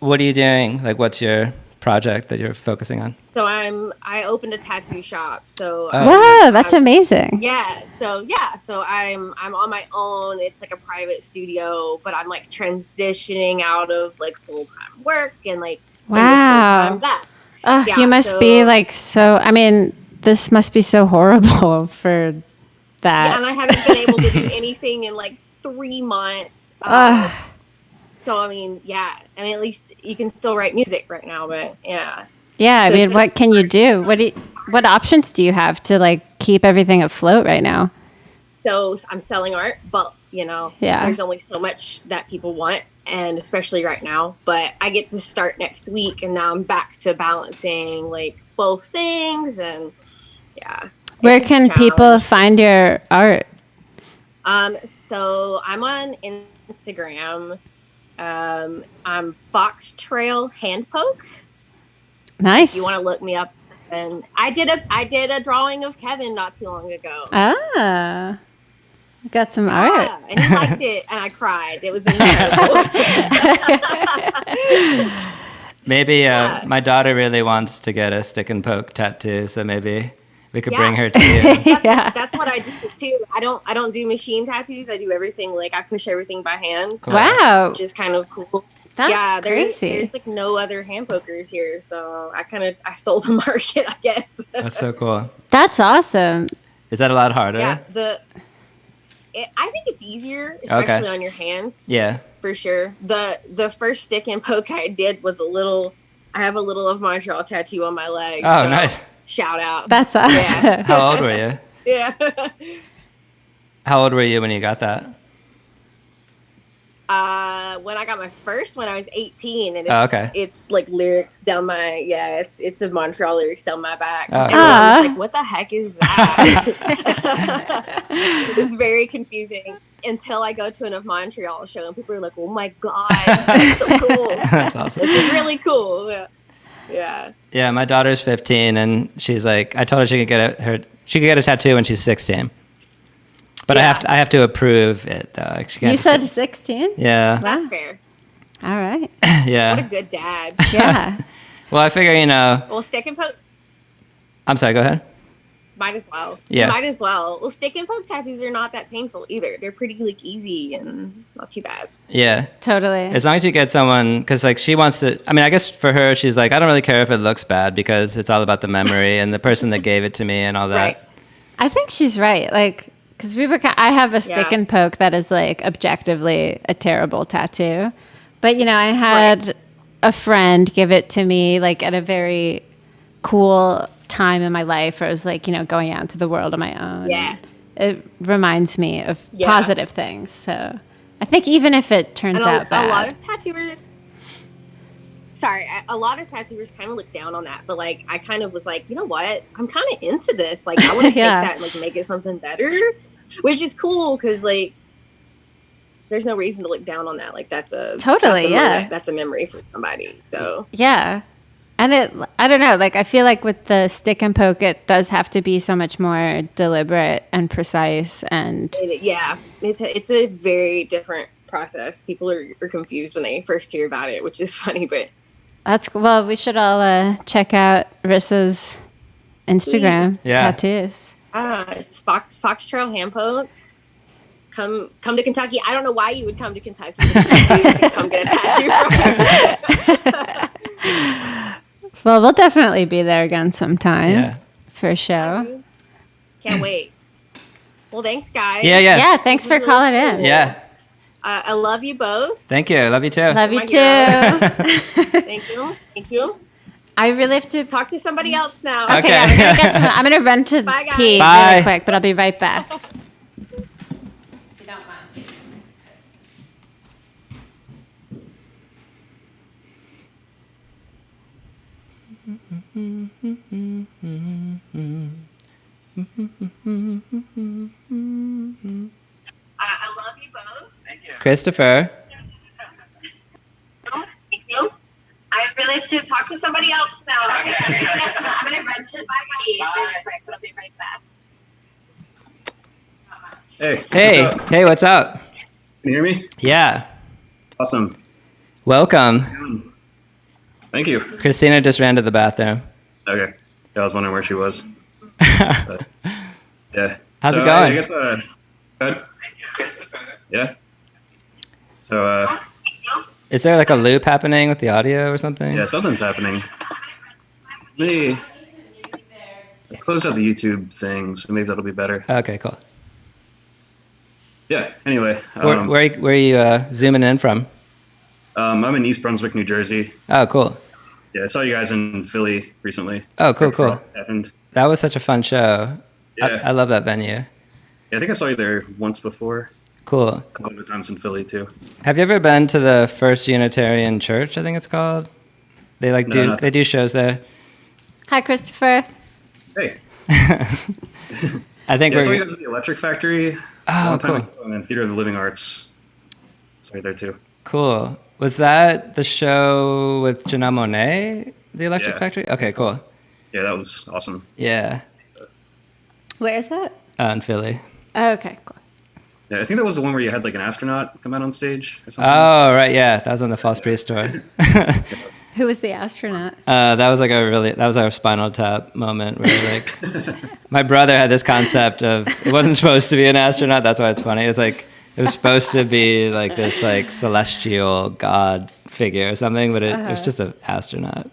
What are you doing? Like, what's your project that you're focusing on? So I opened a tattoo shop. So Wow, that's amazing. Yeah. So I'm on my own. It's like a private studio, but I'm like transitioning out of like full-time work and like wow. That. Yeah, you must be like so. I mean, this must be so horrible for that. Yeah, and I haven't been able to do anything in like 3 months. So I mean, yeah. I mean, at least you can still write music right now, but yeah. Yeah, so I mean, what can you do? What options do you have to like keep everything afloat right now? So I'm selling art, but there's only so much that people want, and especially right now. But I get to start next week, and now I'm back to balancing like both things, and yeah. Where can people find your art? So I'm on Instagram. I'm Fox Trail Handpoke. Nice. If you want to look me up, and I did a drawing of Kevin not too long ago. Ah, you got some art. And he liked it, and I cried. It was incredible. Maybe my daughter really wants to get a stick and poke tattoo, so maybe we could bring her to you. That's what I do too. I don't do machine tattoos. I do everything, like I push everything by hand. Cool. Wow, which is kind of cool. That's crazy. There's like no other hand pokers here, so I stole the market, I guess. That's so cool. That's awesome. Is that a lot harder? Yeah, I think it's easier, especially on your hands. Yeah, for sure. The first stick and poke I did was I have a little of Montreal tattoo on my leg. Oh, so nice. Shout out. That's awesome. Yeah. How old were you? Yeah. How old were you when you got that? When I got my first one, I was 18, and it's like lyrics down my it's a Montreal lyrics down my back. Oh, and I was like, what the heck is that? It's very confusing until I go to a Montreal show, and people are like, oh my god, that's so cool. That's awesome. Which is really cool. Yeah, my daughter's 15, and she's like, I told her she could get a tattoo when she's 16. But I have to approve it though. You said 16? Yeah. That's fair. All right. Yeah. What a good dad. Yeah. Well, I figure, Well, stick and poke. I'm sorry, go ahead. Might as well. Yeah. Might as well. Well, stick and poke tattoos are not that painful either. They're pretty like easy and not too bad. Yeah. Totally. As long as you get someone, because like she wants to, I mean, I guess for her, she's like, I don't really care if it looks bad because it's all about the memory and the person that gave it to me and all that. Right. I think she's right. Like, because I have a stick and poke that is like objectively a terrible tattoo. But, I had a friend give it to me like at a very cool time in my life where I was like, going out into the world on my own. Yeah. It reminds me of positive things. So I think even if it turns out bad. A lot of tattooers kind of look down on that. So like, I kind of was like, you know what? I'm kind of into this. Like, I want to take that and like make it something better. Which is cool because like there's no reason to look down on that. Like that's a memory for somebody. So yeah. And I don't know, like I feel like with the stick and poke it does have to be so much more deliberate and precise and it's a very different process. People are confused when they first hear about it, which is funny, but well, we should all check out Rissa's Instagram tattoos. It's Fox Trail Handpoke. Come to Kentucky. I don't know why you would come to Kentucky. Just come get a tattoo from me. Well, we'll definitely be there again sometime. Yeah. For a show. Can't wait. Well, thanks, guys. Yeah, thanks for calling in. Yeah. I love you both. Thank you. Love you too. Love you too. Thank you. I really have to talk to somebody else now. Okay. Yeah, we're gonna get some. I'm gonna run to pee really quick, but I'll be right back. If you don't mind. I love you both. Thank you. Christopher. Thank you. I really have to talk to somebody else now. I'm gonna run to my keys really quick, but I'll be right back. Hey. Hey, What's up? hey, what's up? Can you hear me? Yeah, Awesome. welcome. Thank you. Christina just ran to the bathroom. Okay. Yeah, I was wondering where she was. But, yeah. How's So, it going? I guess, good. Yeah. So, Is there like a loop happening with the audio or something? yeah, something's happening. Maybe I closed out the YouTube thing, so maybe that'll be better. Okay, cool. Yeah. Anyway, Where are you zooming in from? I'm in East Brunswick, New Jersey. Oh, cool. Yeah, I saw you guys in Philly recently. Oh, cool, Right before cool. all this happened. That was such a fun show. Yeah. I love that venue. Yeah, I think I saw you there once before. Cool. A couple of times in Philly too. Have you ever been to the First Unitarian Church? I think it's called. They No, not they do shows there. Hi, Christopher. Hey. I think Yeah, I saw you we're. guys at the Electric Factory. a Oh, long time cool. ago, and then Theater of the Living Arts. Saw you there too. Cool. Was that the show with Janelle Monáe, the Electric Yeah. Factory? Okay, cool. Yeah, that was awesome. Yeah, Where is that? in Philly. Okay, cool. Yeah, I think that was the one where you had like an astronaut come out on stage or something. Oh, right, yeah. That was on the False Priest tour. Who was the astronaut? That was our Spinal Tap moment where like my brother had this concept of it wasn't supposed to be an astronaut. That's why it's funny. It was supposed to be like this like celestial god figure or something, but it was just an astronaut.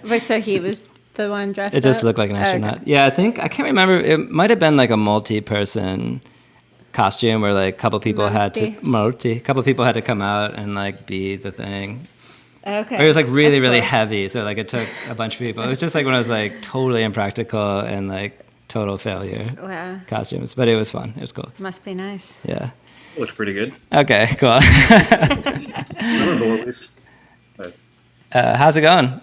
Wait, so he was the one dressed It just up? looked like an Okay. astronaut. Yeah, I can't remember. It might have been like a multi-person costume where like a couple people had to come out and like be the thing. Okay. Or it was like really, That's really cool. heavy, so like it took a bunch of people. It was just like when I was like totally impractical and like total failure Wow. costumes, but it was fun. It was cool. Must be nice. Yeah. Looks pretty good. Okay, cool. Memorable at least. But How's it going?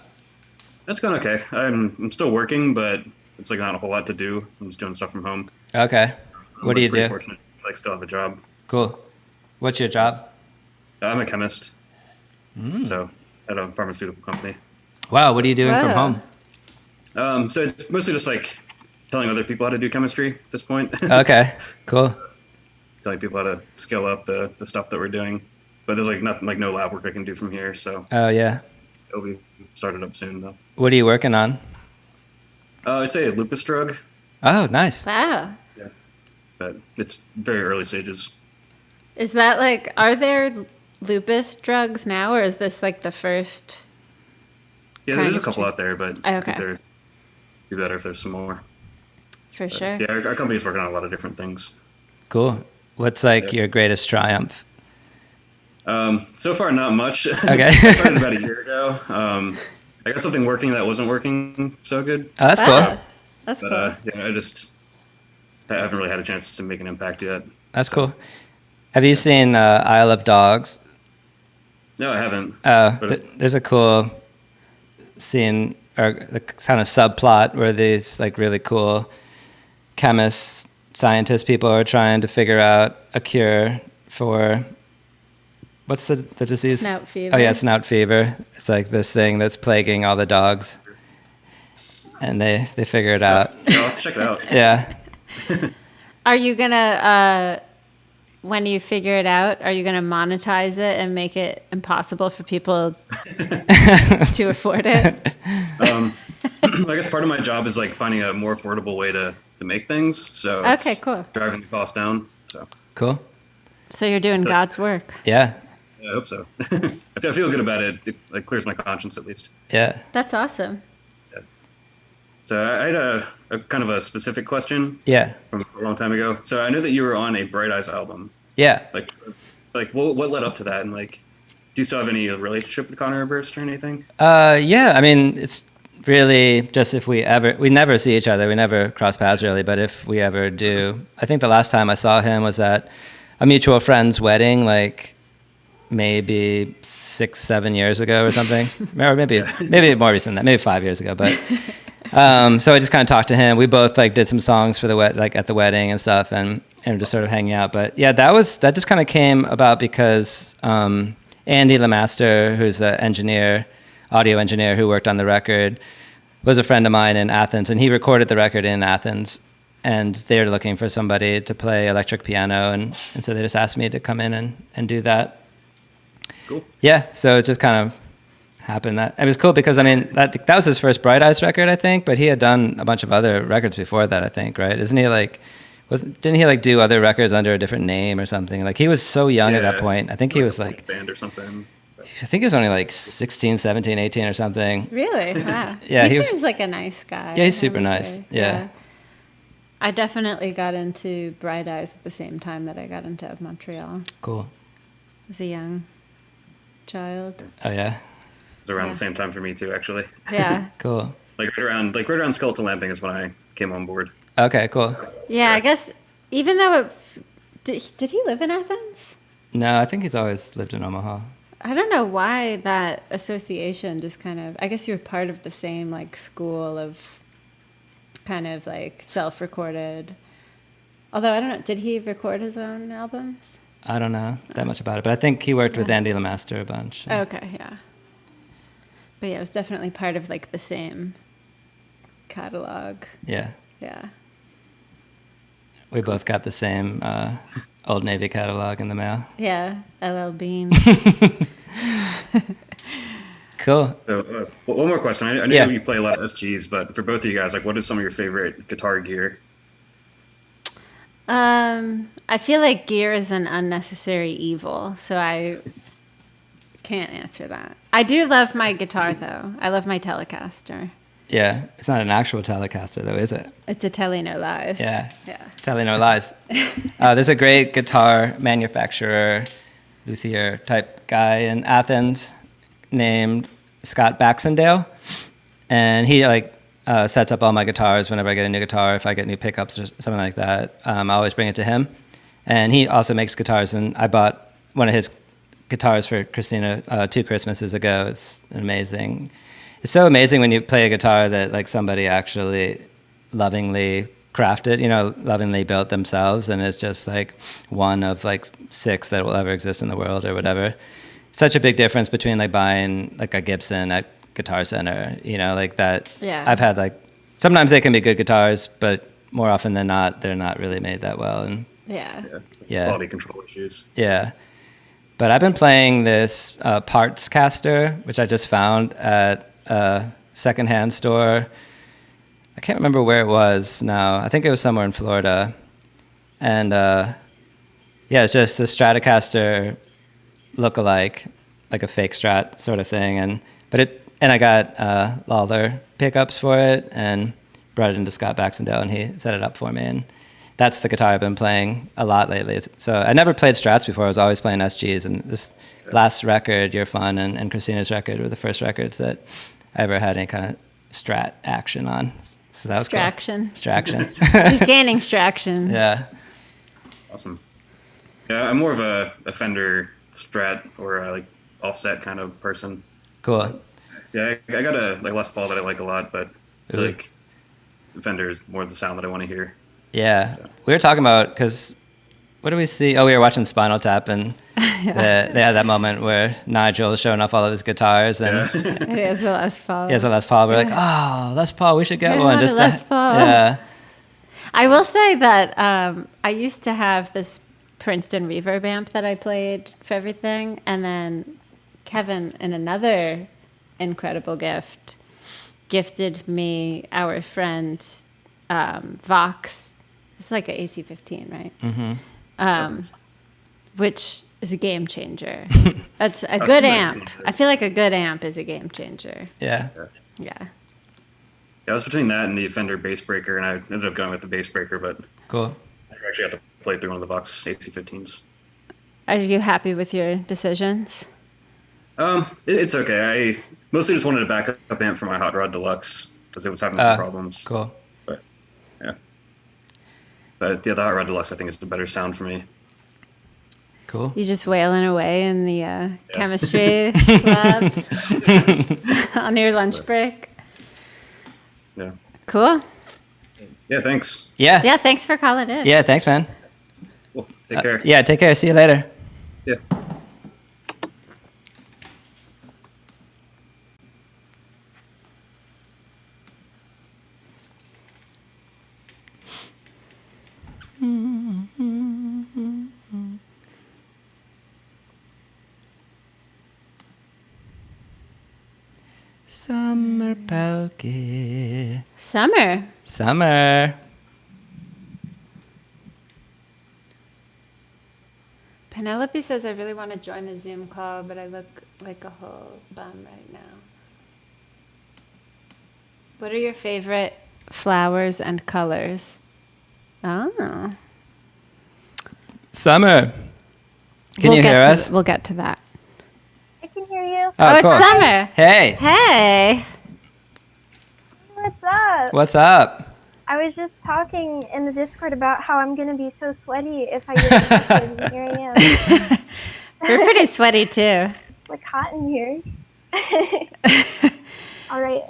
that's going okay. I'm still working, but it's like not a whole lot to do. I'm just doing stuff from home. Okay. What do you pretty do? Fortunate, to, like still have a job. Cool. What's your job? I'm a chemist. So at a pharmaceutical company. Wow, what are you doing from Wow. home? So it's mostly just like telling other people how to do chemistry at this point. Okay, cool. Telling people how to scale up the stuff that we're doing. But there's like nothing, like no lab work I can do from here. So Oh, yeah. it'll be started up soon though. What are you working on? I say a lupus drug, Oh, nice. Wow. but it's very early stages. Is that like, are there lupus drugs now, or is this like the first? Yeah, Kind there's a of couple true. out there, but I Okay. think there'd be better if there's some more. For But, sure. yeah, our company's working on a lot of different things. Cool. What's like Yeah. your greatest triumph? So far, not much. Okay. I started about a year ago. I got something working that wasn't working so good, Oh, that's Wow. cool. That's but cool. yeah, I haven't really had a chance to make an impact yet. That's cool. Have you seen Isle of Dogs? No, I haven't. Th- there's a cool scene or the kind of subplot where these like really cool chemists, scientists, people are trying to figure out a cure for what's the disease? Snout fever. Oh yeah, snout fever. It's like this thing that's plaguing all the dogs, and they figure it out. Yeah, I'll have to check it out. Yeah. Are you gonna, when you figure it out, are you gonna monetize it and make it impossible for people to afford it? I guess part of my job is like finding a more affordable way to make things. So it's Okay, cool. driving the cost down. So Cool. So you're doing God's work. Yeah. yeah, I hope so. I feel good about it. It like clears my conscience at least. Yeah. That's awesome. So I had a kind of a specific question Yeah. from a long time ago. So I know that you were on a Bright Eyes album. Yeah. Like what led up to that, and like, do you still have any relationship with Connor Burst or anything? Yeah, I mean, it's really just if we never see each other, we never cross paths really, but if we ever do, I think the last time I saw him was at a mutual friend's wedding, like maybe 6-7 years ago or something, or maybe more recent than that, maybe 5 years ago. But so I just kind of talked to him. We both like did some songs for the at the wedding and stuff, and just sort of hanging out. But yeah, that just kind of came about because Andy Lemaster, who's an engineer, audio engineer who worked on the record, was a friend of mine in Athens, and he recorded the record in Athens. And they're looking for somebody to play electric piano, and so they just asked me to come in and do that. Cool. Yeah, so it just kind of happened. That it was cool because I mean that was his first Bright Eyes record, I think, but he had done a bunch of other records before that, I think, right? Isn't he like? Didn't he like do other records under a different name or something? Like he was so young at that point. I think he was like band or something. I think he was only like 16, 17, 18 or something. Really? Wow. Yeah, he seems like a nice guy. Yeah, he's super nice. Yeah. I definitely got into Bright Eyes at the same time that I got into Of Montreal. Cool. As a young child. Oh yeah. It was around the same time for me too, actually. Yeah. Cool. Like right around Skeleton Lamping is when I came on board. Okay, cool. Yeah, I guess even though did he live in Athens? No, I think he's always lived in Omaha. I don't know why that association just kind of, I guess you're part of the same like school of kind of like self-recorded. Although I don't know, did he record his own albums? I don't know that much about it, but I think he worked with Andy Lemaster a bunch. Okay, yeah. But yeah, it was definitely part of like the same catalog. Yeah. Yeah. We both got the same Old Navy catalog in the mail. Yeah, LL Bean. Cool. So one more question. I know you play a lot of SGs, but for both of you guys, like, what is some of your favorite guitar gear? I feel like gear is an unnecessary evil, so I can't answer that. I do love my guitar, though. I love my Telecaster. Yeah, it's not an actual Telecaster, though, is it? It's a Tele No Lies. Yeah. Yeah. Tele No Lies. There's a great guitar manufacturer, luthier type guy in Athens named Scott Baxendale, and he sets up all my guitars whenever I get a new guitar. If I get new pickups or something like that, I always bring it to him. And he also makes guitars, and I bought one of his guitars for Christina 2 Christmases ago. It's amazing. It's so amazing when you play a guitar that like somebody actually lovingly crafted, lovingly built themselves, and it's just like one of like 6 that will ever exist in the world or whatever. Such a big difference between like buying like a Gibson at Guitar Center, like that. Yeah. I've had like, sometimes they can be good guitars, but more often than not, they're not really made that well. And Yeah. Quality control issues. Yeah. But I've been playing this parts caster, which I just found at a secondhand store. I can't remember where it was now. I think it was somewhere in Florida. And it's just a Stratocaster look-alike, like a fake Strat sort of thing. And I got Lawler pickups for it and brought it into Scott Baxendale, and he set it up for me. And that's the guitar I've been playing a lot lately. So I never played Strats before. I was always playing SGs. And this last record, You're Fun, and Christina's record were the first records that I ever had any kind of Strat action on. So that was Straction. Cool. Straction. He's gaining Straction. Yeah. Awesome. Yeah, I'm more of a Fender Strat or like offset kind of person. Cool. Yeah, I got a Les Paul that I like a lot, but I feel like the Fender is more the sound that I want to hear. Yeah. So. We were talking about, because what do we see? Oh, we were watching Spinal Tap, and they had that moment where Nigel was showing off all of his guitars, and he has a Les Paul. He has a Les Paul. We're like, oh, Les Paul, we should get I one. Just Les Paul. Yeah. I will say that I used to have this Princeton reverb amp that I played for everything, and then Kevin, in another incredible gift, gifted me our friend Vox. It's like an AC-15, right? Mm-hmm. Which is a game changer. That's a good amp. I feel like a good amp is a game changer. Yeah. Yeah. I was between that and the Fender Bass Breaker, and I ended up going with the Bass Breaker, but cool. I actually got to play through one of the Vox AC-15s. Are you happy with your decisions? It's okay. I mostly just wanted a backup amp for my Hot Rod Deluxe because it was having some problems. Cool. But yeah. But the Hot Rod Deluxe I think is the better sound for me. Cool. You just wailing away in the chemistry labs on your lunch break. Yeah. Cool. Yeah, thanks. Yeah. Yeah, thanks for calling in. Yeah, thanks, man. Cool. Take care. Yeah, take care. See you later. Yeah. Summer Pelkey. Summer. Penelope says, I really want to join the Zoom call, but I look like a whole bum right now. What are your favorite flowers and colors? Oh. Summer. Can you hear us? We'll get to that. I can hear you. Oh, cool. it's Summer. Hey. Hey. What's up? What's up? I was just talking in the Discord about how I'm going to be so sweaty if I get infected, and here I am. We're pretty sweaty too. Like hot in here. All right.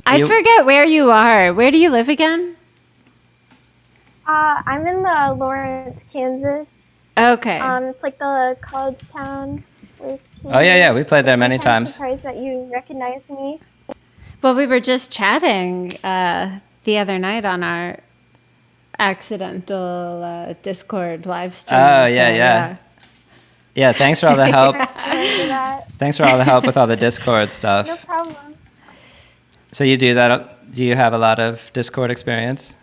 I forget where you are. Where do you live again? I'm in the Lawrence, Kansas. Okay. It's like the college town. Oh, yeah. We played there many I'm times. surprised that you recognize me. Well, we were just chatting the other night on our accidental Discord live stream. Oh, yeah. Yeah, thanks for all the help. Remember that? Thanks for all the help with all the Discord stuff. No problem. So you do that? Do you have a lot of Discord experience?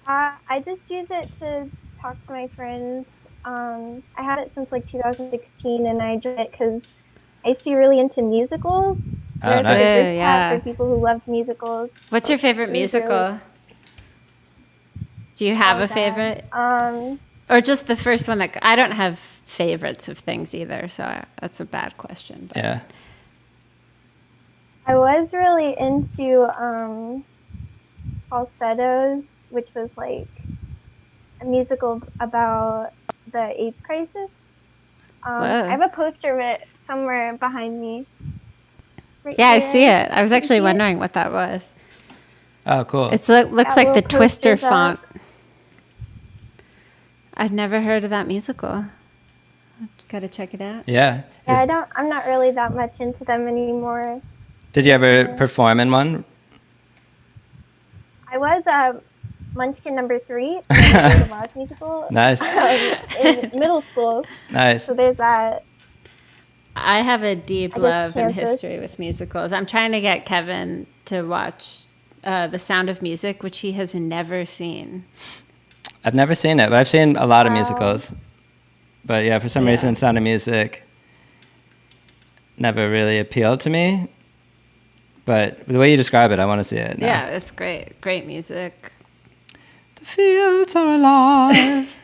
I just use it to talk to my friends. I had it since like 2016, and I enjoy it because I used to be really into musicals. Oh, There's nice. like a group Yeah. chat for people who love musicals. What's your favorite It was really- musical? Do you have Oh, a God. favorite? Or just the first one that I don't have favorites of things either, so that's a bad question. But. Yeah. I was really into Falsettos, which was like a musical about the AIDS crisis. Whoa. I have a poster of it somewhere behind me. Right Yeah, I here. see it. I was Can you actually see it? wondering what that was. Oh, cool. It looks That like the little Twister poster's font. up. I've never heard of that musical. Gotta check it out. Yeah. Yeah, I'm not really that much into them anymore. Did you ever perform in one? I was Munchkin number 3 the Lodge musical Nice. in middle school. Nice. So there's that. I have a deep I guess love and Kansas. history with musicals. I'm trying to get Kevin to watch The Sound of Music, which he has never seen. I've never seen it, but I've seen a lot of Wow. musicals. But yeah, for some reason, Sound of Music never really appealed to me. But the way you describe it, I want to see it now. Yeah, it's great. Great music. The fields are alive.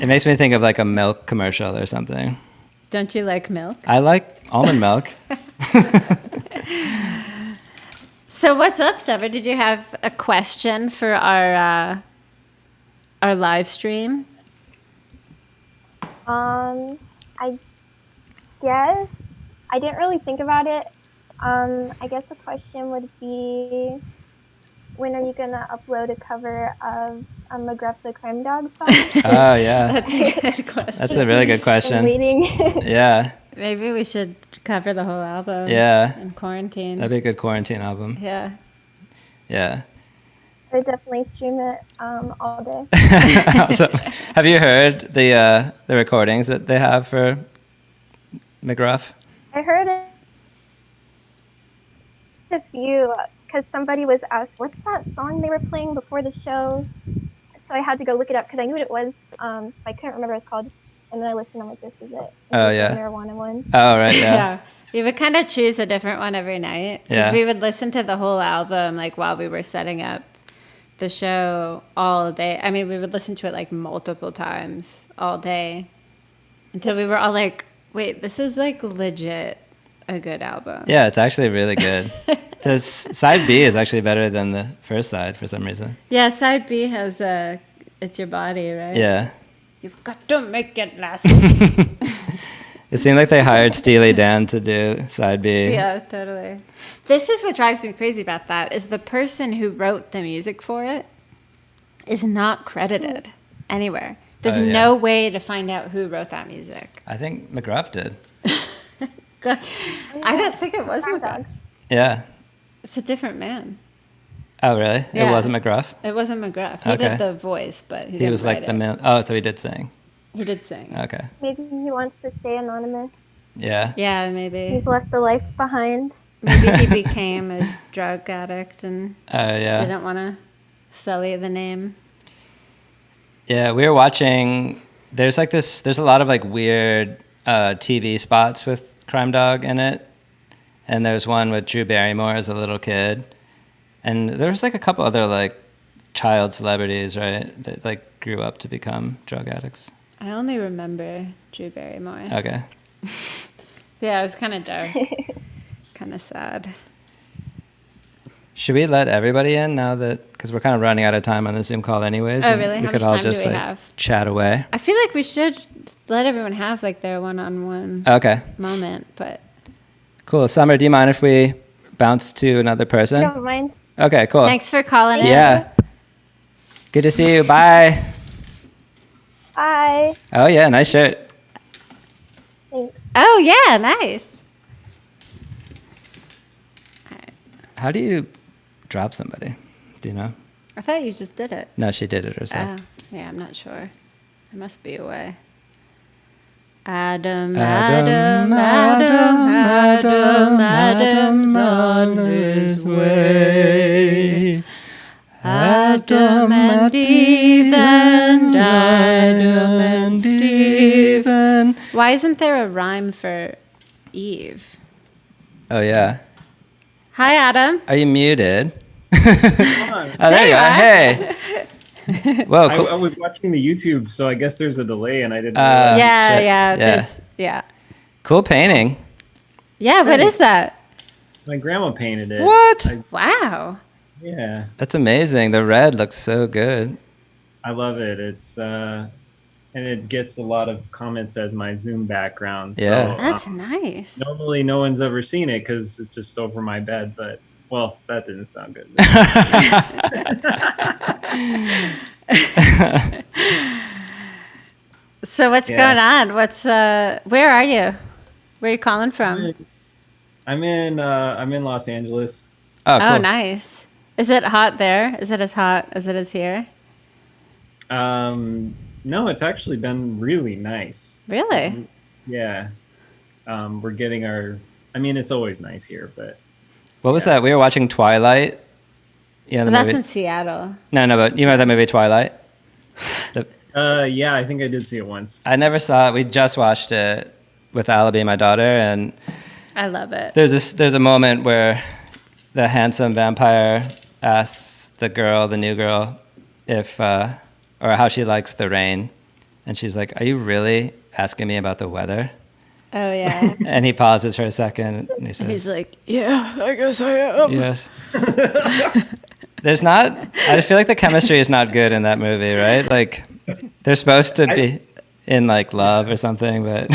It makes me think of like a milk commercial or something. Don't you like milk? I like almond milk. So what's up, Sever? Did you have a question for our live stream? I guess I didn't really think about it. I guess the question would be, when are you gonna upload a cover of a McGruff the Crime Dog song? Oh, yeah. That's a good question. That's a really good I'm question. waiting. Yeah. Maybe we should cover the whole album. Yeah. In quarantine. That'd be a good quarantine album. Yeah. Yeah. I would definitely stream it all day. So, have you heard the recordings that they have for McGruff? I heard it a few because somebody was asked, what's that song they were playing before the show? So I had to go look it up because I knew what it was. I couldn't remember what it's called. And then I listened, I'm like, this is it. And Oh, it was yeah. the Marijuana one. Oh, right, yeah. Yeah. We would kind of choose a different one every night. Because Yeah. we would listen to the whole album like while we were setting up the show all day. I mean, we would listen to it like multiple times all day until we were all like, wait, this is like legit a good album. Yeah, it's actually really good. This side B is actually better than the first side for some reason. Yeah, side B has it's your body, right? Yeah. You've got to make it last. It seemed like they hired Steely Dan to do side B. Yeah, totally. This is what drives me crazy about that, is the person who wrote the music for it is not credited anywhere. There's Oh, yeah. no way to find out who wrote that music. I think McGruff did. I don't think it was McGruff. Yeah. It's a different man. Oh, really? Yeah. It wasn't McGruff? It wasn't McGruff. He Okay. did the voice, but he He was like write the it. man. Oh, so he did sing. He did sing. Okay. Maybe he wants to stay anonymous. Yeah. Yeah, maybe. He's left the life behind. Maybe he became a drug addict and Oh, yeah. didn't want to sully the name. Yeah, we were watching. There's a lot of like weird TV spots with Crime Dog in it, and there's one with Drew Barrymore as a little kid, and there was like a couple other like child celebrities, right, that like grew up to become drug addicts. I only remember Drew Barrymore. Okay. Yeah, it was kind of dark. Kind of sad. Should we let everybody in now that, because we're kind of running out of time on the Zoom call anyways? Oh, and really? We How could much all time do just we like have? chat away. I feel like we should let everyone have like their one-on-one Okay. moment, but Cool. Summer, do you mind if we bounce to another person? Don't mind. Okay, cool. thanks for calling in. Yeah. Good to see you. Bye. Bye. Oh, yeah. Nice shirt. Thanks. Oh, yeah, nice. How do you drop somebody? Do you know? I thought you just did it. No, she did it herself. Oh, yeah, I'm not sure. There must be a way. Adam's on his way. Adam and Eve and Adam and Steve. Why isn't there a rhyme for Eve? Oh, yeah. Hi, Adam. Are you muted? on. Oh, there you are. Hey. Whoa, cool. I was watching the YouTube, so I guess there's a delay, and I didn't. Uh, Yeah, shit. yeah, Yeah. yeah. Cool painting. Yeah, what is that? My grandma painted it. What? Wow. Yeah, That's amazing. The red looks so good. I love it. It's and it gets a lot of comments as my Zoom background. So, Yeah. That's nice. normally no one's ever seen it because it's just over my bed. But well, that didn't sound good. So what's Yeah. going on? What's where are you? Where are you calling from? I'm in Los Angeles. Oh, cool. Oh, nice. Is it hot there? Is it as hot as it is here? No, it's actually been really nice. Really? Yeah. We're getting our. I mean, it's always nice here, but What was that? We were watching Twilight. Yeah, the Well, that's movie. in Seattle. No, but you remember that movie Twilight? The, yeah, I think I did see it once. I never saw it. We just watched it with Alibi, my daughter, and I love it. there's a moment where the handsome vampire asks the new girl, if or how she likes the rain, and she's like, "Are you really asking me about the weather?" Oh yeah. And he pauses for a second, and he says, And he's like, yeah, I guess I am. "Yes." There's not. I feel like the chemistry is not good in that movie, right? Like they're supposed to be in like love or something, but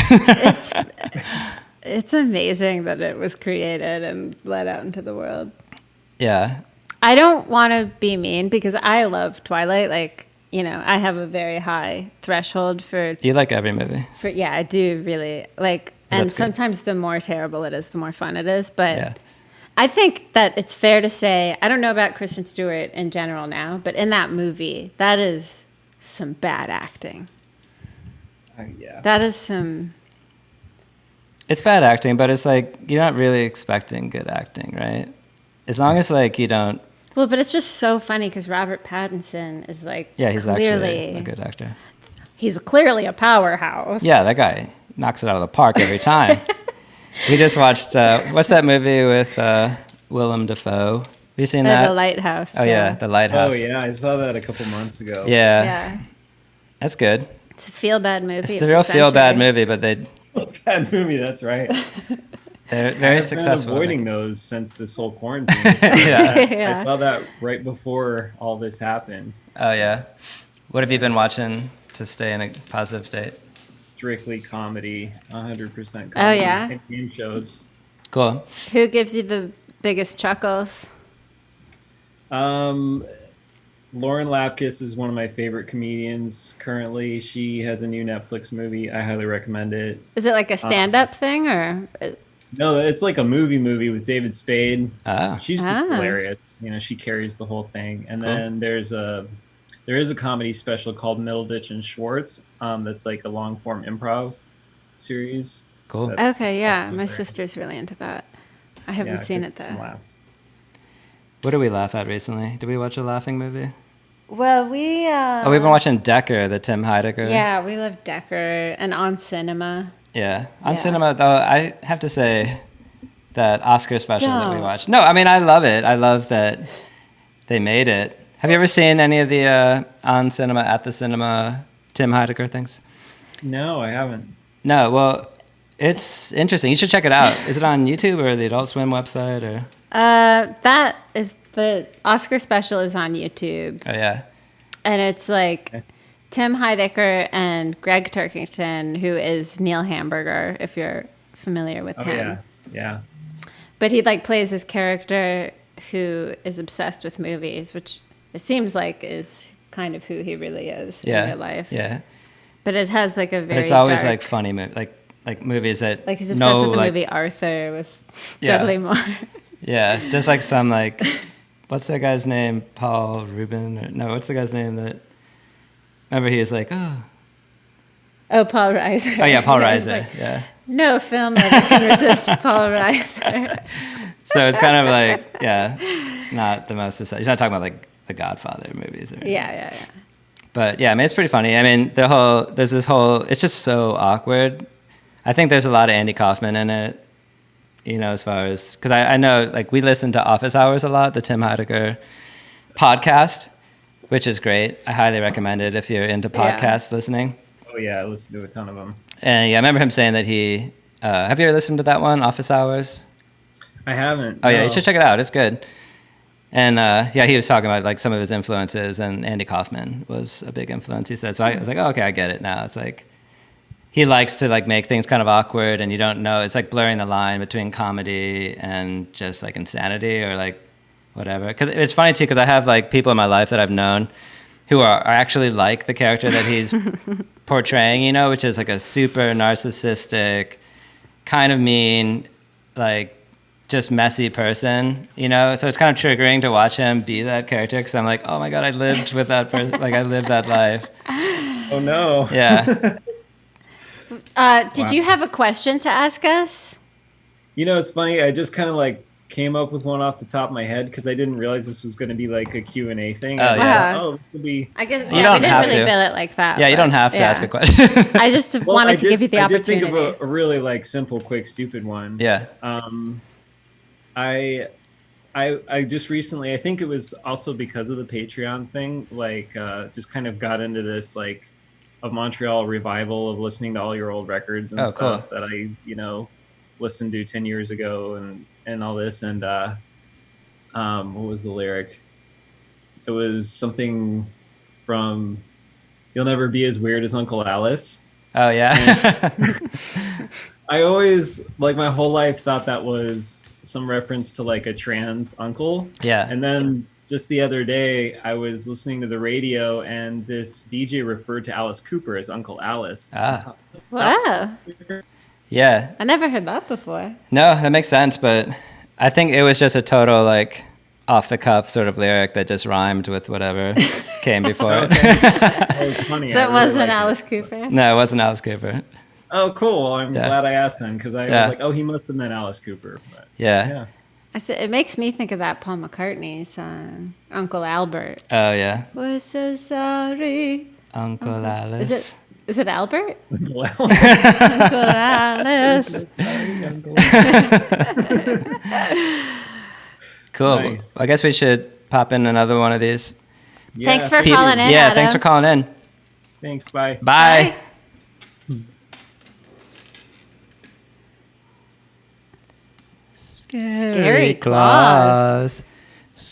It's amazing that it was created and let out into the world. yeah. I don't want to be mean because I love Twilight. Like, you know, I have a very high threshold for You like every movie. yeah, I do really like, Well, and that's good. sometimes the more terrible it is, the more fun it is. But Yeah. I think that it's fair to say, I don't know about Kristen Stewart in general now, but in that movie, that is some bad acting. Yeah. That is some, It's bad acting, but it's like you're not really expecting good acting, right? As long as like you don't. well, but it's just so funny because Robert Pattinson is like, Yeah, he's clearly, actually a good actor. he's clearly a powerhouse. Yeah, that guy knocks it out of the park every time. We just watched what's that movie with Willem Dafoe? Have you seen that? The Lighthouse. Oh yeah, The Lighthouse. Oh yeah, I saw that a couple months ago. Yeah, Yeah. that's good. It's a feel bad movie. It's of a real the feel bad century. movie, but they Bad movie. That's right. They're very I've successful. been avoiding those since this whole quarantine. So Yeah. I saw that right before all this happened. Oh yeah. What have you been watching to stay in a positive state? Strictly comedy, 100% comedy. Oh, yeah? And game shows. Cool. Who gives you the biggest chuckles? Lauren Lapkus is one of my favorite comedians currently. She has a new Netflix movie. I highly recommend it. Is it like a stand-up thing, or? No, it's like a movie with David Spade. Ah. She's just Ah. hilarious. You know, she carries the whole thing. And Cool. then there is a comedy special called Middleditch and Schwartz. That's like a long form improv series. Cool. That's- Okay, yeah, that's my hilarious. sister's really into that. I haven't Yeah, seen get it some though. laughs. What did we laugh at recently? Did we watch a laughing movie? Well, we Oh, we've been watching Decker, the Tim Heidecker. yeah, we love Decker and On Cinema. Yeah. On Yeah. cinema, though, I have to say that Oscar special that we Don't. watched. No, I mean, I love it. I love that they made it. Have you ever seen any of the On Cinema, At the Cinema, Tim Heidecker things? No, I haven't. No, well, it's interesting. You should check it out. Is it on YouTube or the Adult Swim website? Or That is the Oscar special is on YouTube, oh yeah, and it's like Tim Heidecker and Greg Turkington, who is Neil Hamburger, if you're familiar with Oh him. yeah. But he like plays this character who is obsessed with movies, which it seems like is kind of who he really is in real life. yeah. But it has like a very But it's always dark, like funny, like movies that like he's obsessed know, with the like, movie Arthur with Yeah. Dudley Moore. Yeah, just like some like, what's that guy's name? Paul Rubin? Or, no, what's the guy's name that? Remember, he was like, oh Paul Reiser. yeah, Paul Yeah, he's Reiser. like, Yeah. no film ever can resist Paul Reiser. So it's kind of like, yeah, not the most. He's not talking about like the Godfather movies or anything. Yeah. But yeah, I mean, it's pretty funny. I mean, there's this whole, it's just so awkward. I think there's a lot of Andy Kaufman in it, you know, as far as, because I know, like, we listen to Office Hours a lot, the Tim Heidecker podcast, which is great. I highly recommend it if you're into podcast listening. Oh yeah, I listened to a ton of them. And yeah, I remember him saying that he, have you ever listened to that one, Office Hours? I haven't. Oh yeah, no. you should check it out. It's good. And yeah, he was talking about like some of his influences, and Andy Kaufman was a big influence. He said, so I was like, oh, okay, I get it now. It's like he likes to like make things kind of awkward, and you don't know. It's like blurring the line between comedy and just like insanity or like whatever. Because it's funny too, because I have like people in my life that I've known who are actually like the character that he's portraying, you know, which is like a super narcissistic, kind of mean, like just messy person, you know? So it's kind of triggering to watch him be that character, because I'm like, oh my God, I lived with that person. Like I lived that life. Oh no. Yeah. Did you have a question to ask us? You know, it's funny. I just kind of like came up with one off the top of my head because I didn't realize this was going to be like a Q&A thing. Oh, I just yeah. thought, oh, this could be. I guess You we don't didn't have really to. bill it like that. Yeah, you but, don't have to yeah. ask a question. I just Well, wanted to give you the I opportunity. did think of a really like simple, quick, stupid one. Yeah. I just recently, I think it was also because of the Patreon thing, like just kind of got into this like of Montreal revival of listening to all your old records and Oh, stuff cool. that I, you know, listened to 10 years ago and all this. And what was the lyric? It was something from You'll Never Be As Weird as Uncle Alice. Oh, yeah. I always, like my whole life, thought that was some reference to like a trans uncle. Yeah. And then just the other day, I was listening to the radio and this DJ referred to Alice Cooper as Uncle Alice. Ah. Wow. Yeah. I never heard that before. No, that makes sense, but I think it was just a total like off the cuff sort of lyric that just rhymed with whatever came before it. That was funny. So I it really wasn't liked it. Alice Cooper? No, it wasn't Alice Cooper. Oh, cool. I'm Yeah. glad I asked then because I Yeah. was like, oh, he must have meant Alice Cooper. But, Yeah. yeah. I said, it makes me think of that Paul McCartney song, Uncle Albert. Oh, yeah. We're so sorry. Uncle Alice. Is it Albert? Well, Uncle Alice. Cool. Nice. I guess we should pop in another one of these. yeah, Thanks for Peeps. calling in, Yeah, Adam. thanks for calling in. Thanks. Bye. Bye. Scary claws.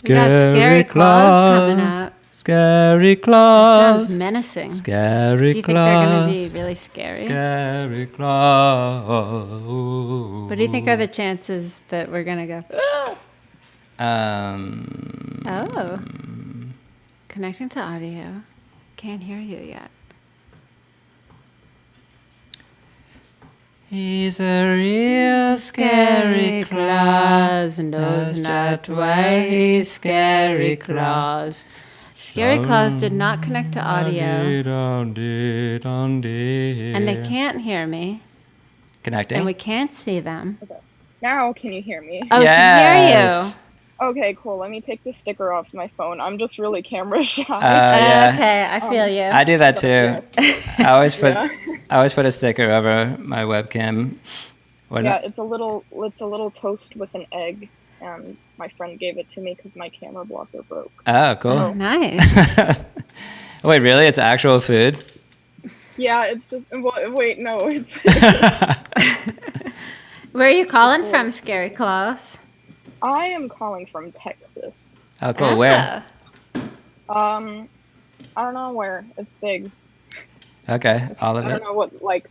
We got scary claws coming up. Scary That claws. sounds menacing. Scary Do you think they're going to be really scary? Scary claws. What do you think are the chances that we're going to go? Oh. Connecting to audio. Can't hear you yet. He's a real scary claus, knows not why he's scary claus. Scary claus did not connect to audio, and they can't hear me, Connecting. and we can't see them. Okay. Now can you hear me? Oh, we can hear you. Okay, cool. Let me take the sticker off my phone. I'm just really camera shy. Yeah. Okay, I feel you. I do that too. Yes. I always put Yeah. I always put a sticker over my webcam. Yeah, it's a little toast with an egg, and my friend gave it to me because my camera blocker broke. Oh, cool. Oh, nice. Wait, really? It's actual food? Yeah, it's just wait, no, it's Where are you calling from, Scary Claus? I am calling from Texas. Oh, cool. Where? I don't know where. It's big. Okay, all of I it. don't know what really.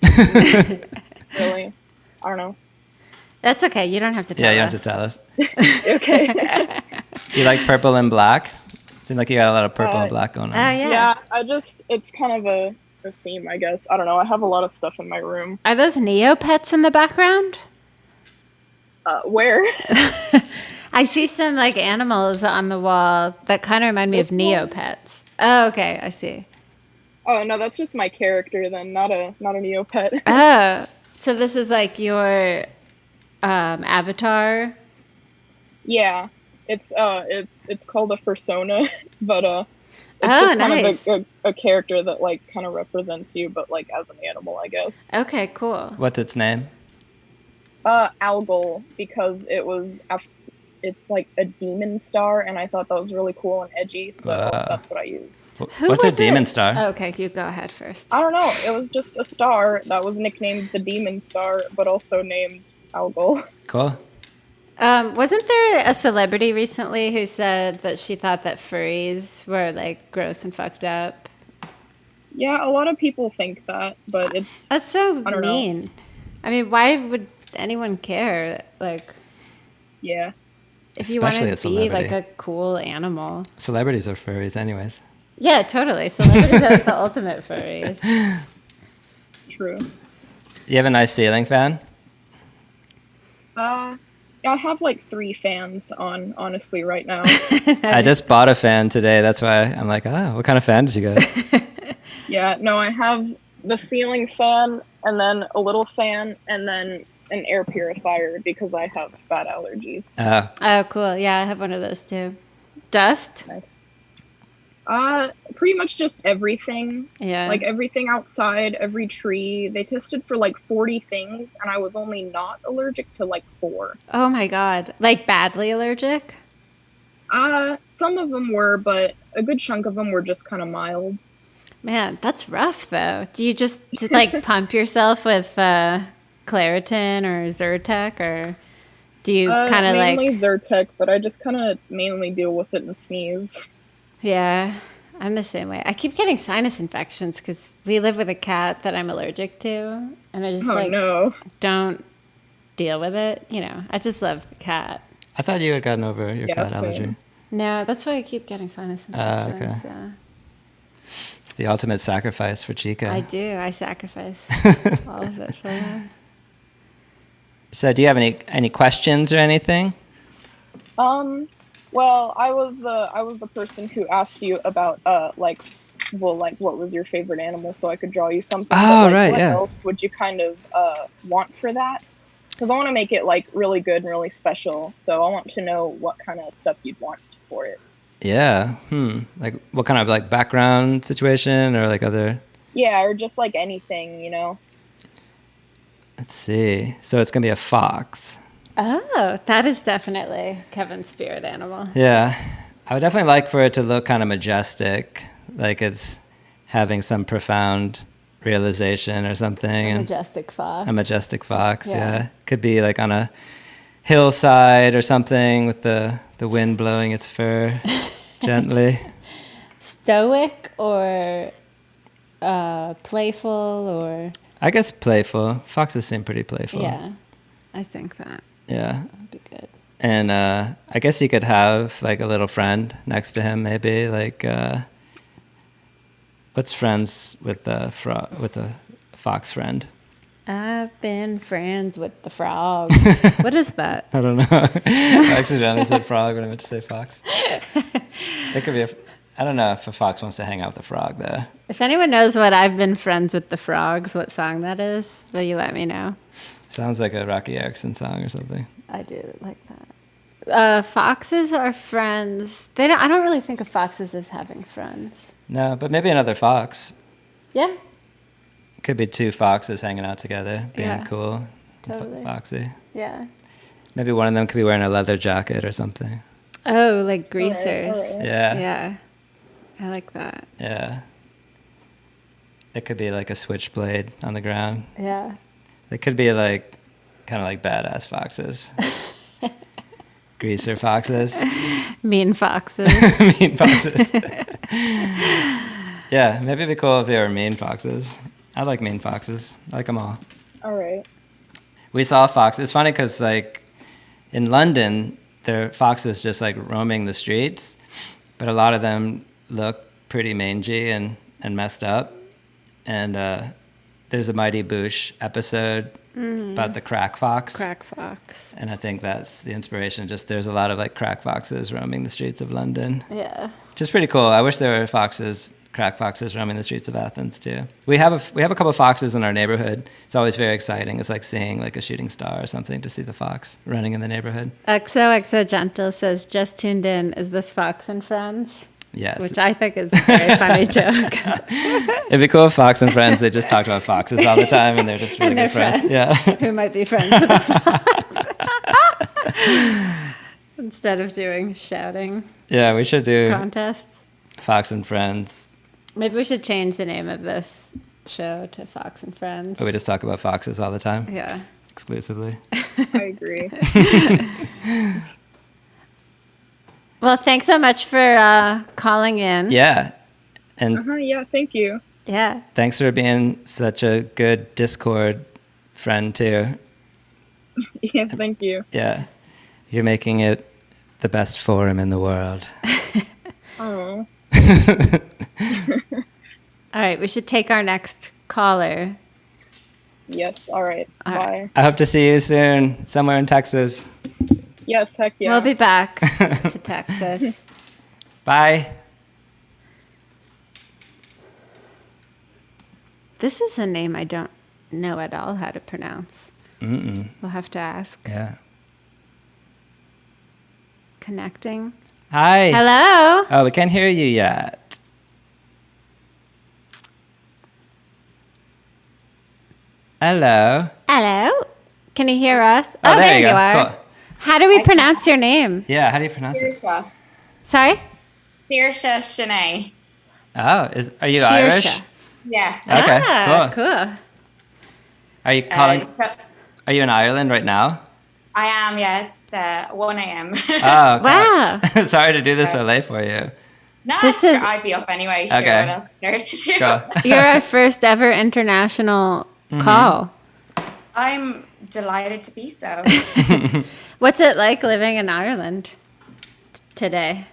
I don't know. That's okay. You don't have to tell Yeah, you us. don't have to tell us. Okay. You like purple and black? Seems like you got a lot of purple and black going on. Oh, yeah. Yeah, it's kind of a theme, I guess. I don't know. I have a lot of stuff in my room. Are those Neopets in the background? Where? I see some like animals on the wall that kind of remind me This of one? Neopets. Oh, okay. I see. Oh no, that's just my character then, not a Neopet. Oh, so this is like your avatar? Yeah, it's called a persona, but it's Oh, just nice. kind of a character that like kind of represents you, but like as an animal, I guess. Okay, cool. What's its name? Algol, because it's like a demon star, and I thought that was really cool and edgy, so that's what I used. What's a was demon it? star? Oh, okay, you go ahead first. I don't know. It was just a star that was nicknamed the Demon Star, but also named Algol. Cool. Wasn't there a celebrity recently who said that she thought that furries were like gross and fucked up? Yeah, a lot of people think that, but it's That's so I don't know. mean. I mean, why would anyone care? Like, Yeah. if you want Especially to a be like celebrity. a cool animal. Celebrities are furries anyways. Yeah, totally. Celebrities are like the ultimate furries. True. You have a nice ceiling fan? I have like 3 fans on, honestly, right now. I just bought a fan today. That's why I'm like, what kind of fan did you get? Yeah, no, I have the ceiling fan, and then a little fan, and then an air purifier because I have bad allergies. Oh, cool. Yeah, I have one of those too. Dust? Nice. Pretty much just everything. Yeah. Like everything outside, every tree. They tested for like 40 things, and I was only not allergic to like 4. Oh my God. Like badly allergic? Some of them were, but a good chunk of them were just kind of mild. Man, that's rough though. Do you just like pump yourself with Claritin or Zyrtec, or do you kind of like... Mainly Zyrtec, but I just kind of mainly deal with it and sneeze. Yeah, I'm the same way. I keep getting sinus infections because we live with a cat that I'm allergic to, and I just no. don't deal with it. You know, I just love the cat. I thought you had gotten over your cat allergy. same. No, that's why I keep getting sinus infections. Okay. Yeah. It's the ultimate sacrifice for Chica. I do. I sacrifice all of it for her. So do you have any questions or anything? Well, I was the person who asked you about what was your favorite animal, so I could draw you something. Oh, but, right, what yeah. else would you kind of want for that? Because I want to make it like really good and really special. So I want to know what kind of stuff you'd want for it. Yeah. Like what kind of like background situation or like other? Yeah, or just like anything, you know. Let's see. So it's gonna be a fox. Oh, that is definitely Kevin's spirit animal. Yeah. I would definitely like for it to look kind of majestic, like it's having some profound realization or something. A And majestic fox. a majestic fox, Yeah. yeah. Could be like on a hillside or something with the wind blowing its fur gently. Stoic or playful or... I guess playful. Foxes seem pretty playful. Yeah, I think that. Yeah. That'd be good. And I guess you could have like a little friend next to him, maybe like what's friends with the fox friend? I've been friends with the frog. What is that? I don't know. I accidentally said frog when I meant to say fox. It could be I don't know if a fox wants to hang out with a frog though. If anyone knows what I've been friends with the frogs, what song that is, will you let me know? Sounds like a Rocky Erickson song or something. I do like that. Foxes are friends. I don't really think of foxes as having friends. No, but maybe another fox. Yeah. Could be two foxes hanging out together, being cool. Totally. Foxy. Yeah. Maybe one of them could be wearing a leather jacket or something. Oh, like greasers. All right. Yeah. Yeah. I like that. Yeah. It could be like a switchblade on the ground. Yeah. They could be like kind of like badass foxes. Greaser foxes. Mean foxes. Mean foxes. Yeah, maybe it'd be cool if they were mean foxes. I like mean foxes. I like them all. All right. We saw foxes. It's funny because like in London, there are foxes just like roaming the streets, but a lot of them look pretty mangy and messed up. And there's a Mighty Boosh episode about the crack fox. Crack fox. And I think that's the inspiration. Just there's a lot of like crack foxes roaming the streets of London. Yeah. Which is pretty cool. I wish there were crack foxes roaming the streets of Athens too. We have a couple of foxes in our neighborhood. It's always very exciting. It's like seeing like a shooting star or something to see the fox running in the neighborhood. XOXO Gentle says, just tuned in. Is this Fox and Friends? Yes. Which I think is a very funny joke. It'd be cool if Fox and Friends, they just talked about foxes all the time and they're just really And good friends. Yeah. Who might be friends with a fox. Instead of doing shouting Yeah, we should do contests. Fox and Friends. Maybe we should change the name of this show to Fox and Friends. But we just talk about foxes all the time. Yeah. Exclusively. I agree. Well, thanks so much for calling in. Yeah. And Yeah, thank you. Yeah. thanks for being such a good Discord friend too. Yeah, thank you. Yeah. You're making it the best forum in the world. Oh. All right, we should take our next caller. Yes, all right. All Bye. right. I hope to see you soon, somewhere in Texas. Yes, heck yeah. We'll be back to Texas. Bye. This is a name I don't know at all how to pronounce. Mm-mm. We'll have to ask. Yeah. Connecting. Hi. Hello. Oh, we can't hear you yet. Hello. Hello. Can you hear us? Oh, there you go. are. Cool. How do we pronounce your name? Yeah, how do you pronounce it? Saoirse. Sorry? Saoirse Shanae. Oh, are you Saoirse. Irish? Yeah. Okay, Ah, cool. cool. Are you calling? So Are you in Ireland right now? I am, yeah. It's 1 a.m. Oh, okay. Wow. Sorry to do this so late for you. No, This it's- is- I'd be up anyway. Sure, Okay. what else there's to do? Go. You're our first ever international call. I'm delighted to be so. What's it like living in Ireland today?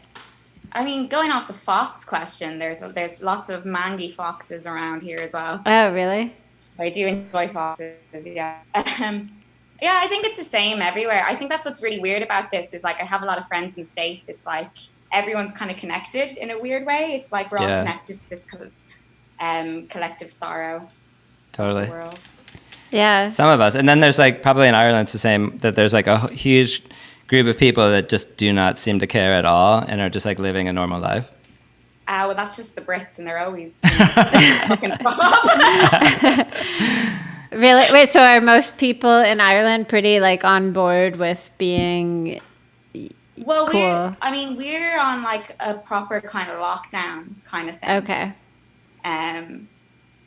I mean, going off the fox question, there's lots of mangy foxes around here as well. Oh, really? I do enjoy foxes, yeah. Yeah, I think it's the same everywhere. I think that's what's really weird about this is like I have a lot of friends in the States. It's like everyone's kind of connected in a weird way. It's like we're all Yeah. connected to this collective sorrow of Totally. the world. Yeah. Some of us. And then there's like, probably in Ireland, it's the same, that there's like a huge group of people that just do not seem to care at all and are just like living a normal life. Well, that's just the Brits, and they're always fucking up. Really? Wait, so are most people in Ireland pretty like on board with being Well, Cool. we're on like a proper kind of lockdown kind of thing. okay?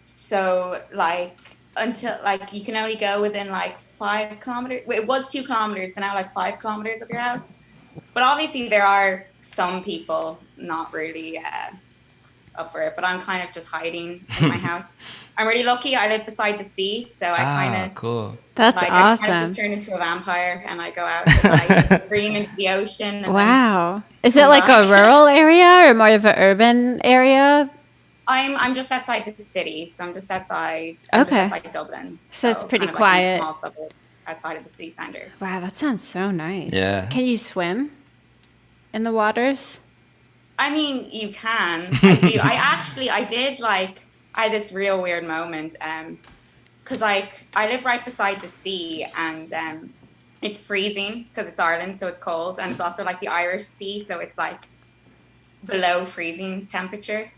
So like until like you can only go within like 5 kilometers. It was 2 kilometers, but now like 5 kilometers of your house. But obviously there are some people not really up for it, but I'm kind of just hiding in my house. I'm really lucky. I live beside the sea, so I kind of cool. That's like awesome. I kind of just turned into a vampire, and I go out at night, scream into the ocean. And wow. Is it like a rural area or more of an urban area? I'm just outside the city, so I'm just outside. Okay. Just outside Dublin. So it's pretty kind of quiet. Like in a small suburb outside of the city centre. Wow, that sounds so nice. Yeah. Can you swim in the waters? I mean, you can. I do. I had this real weird moment. Because like I live right beside the sea, and it's freezing because it's Ireland, so it's cold, and it's also like the Irish Sea, so it's like below freezing temperature.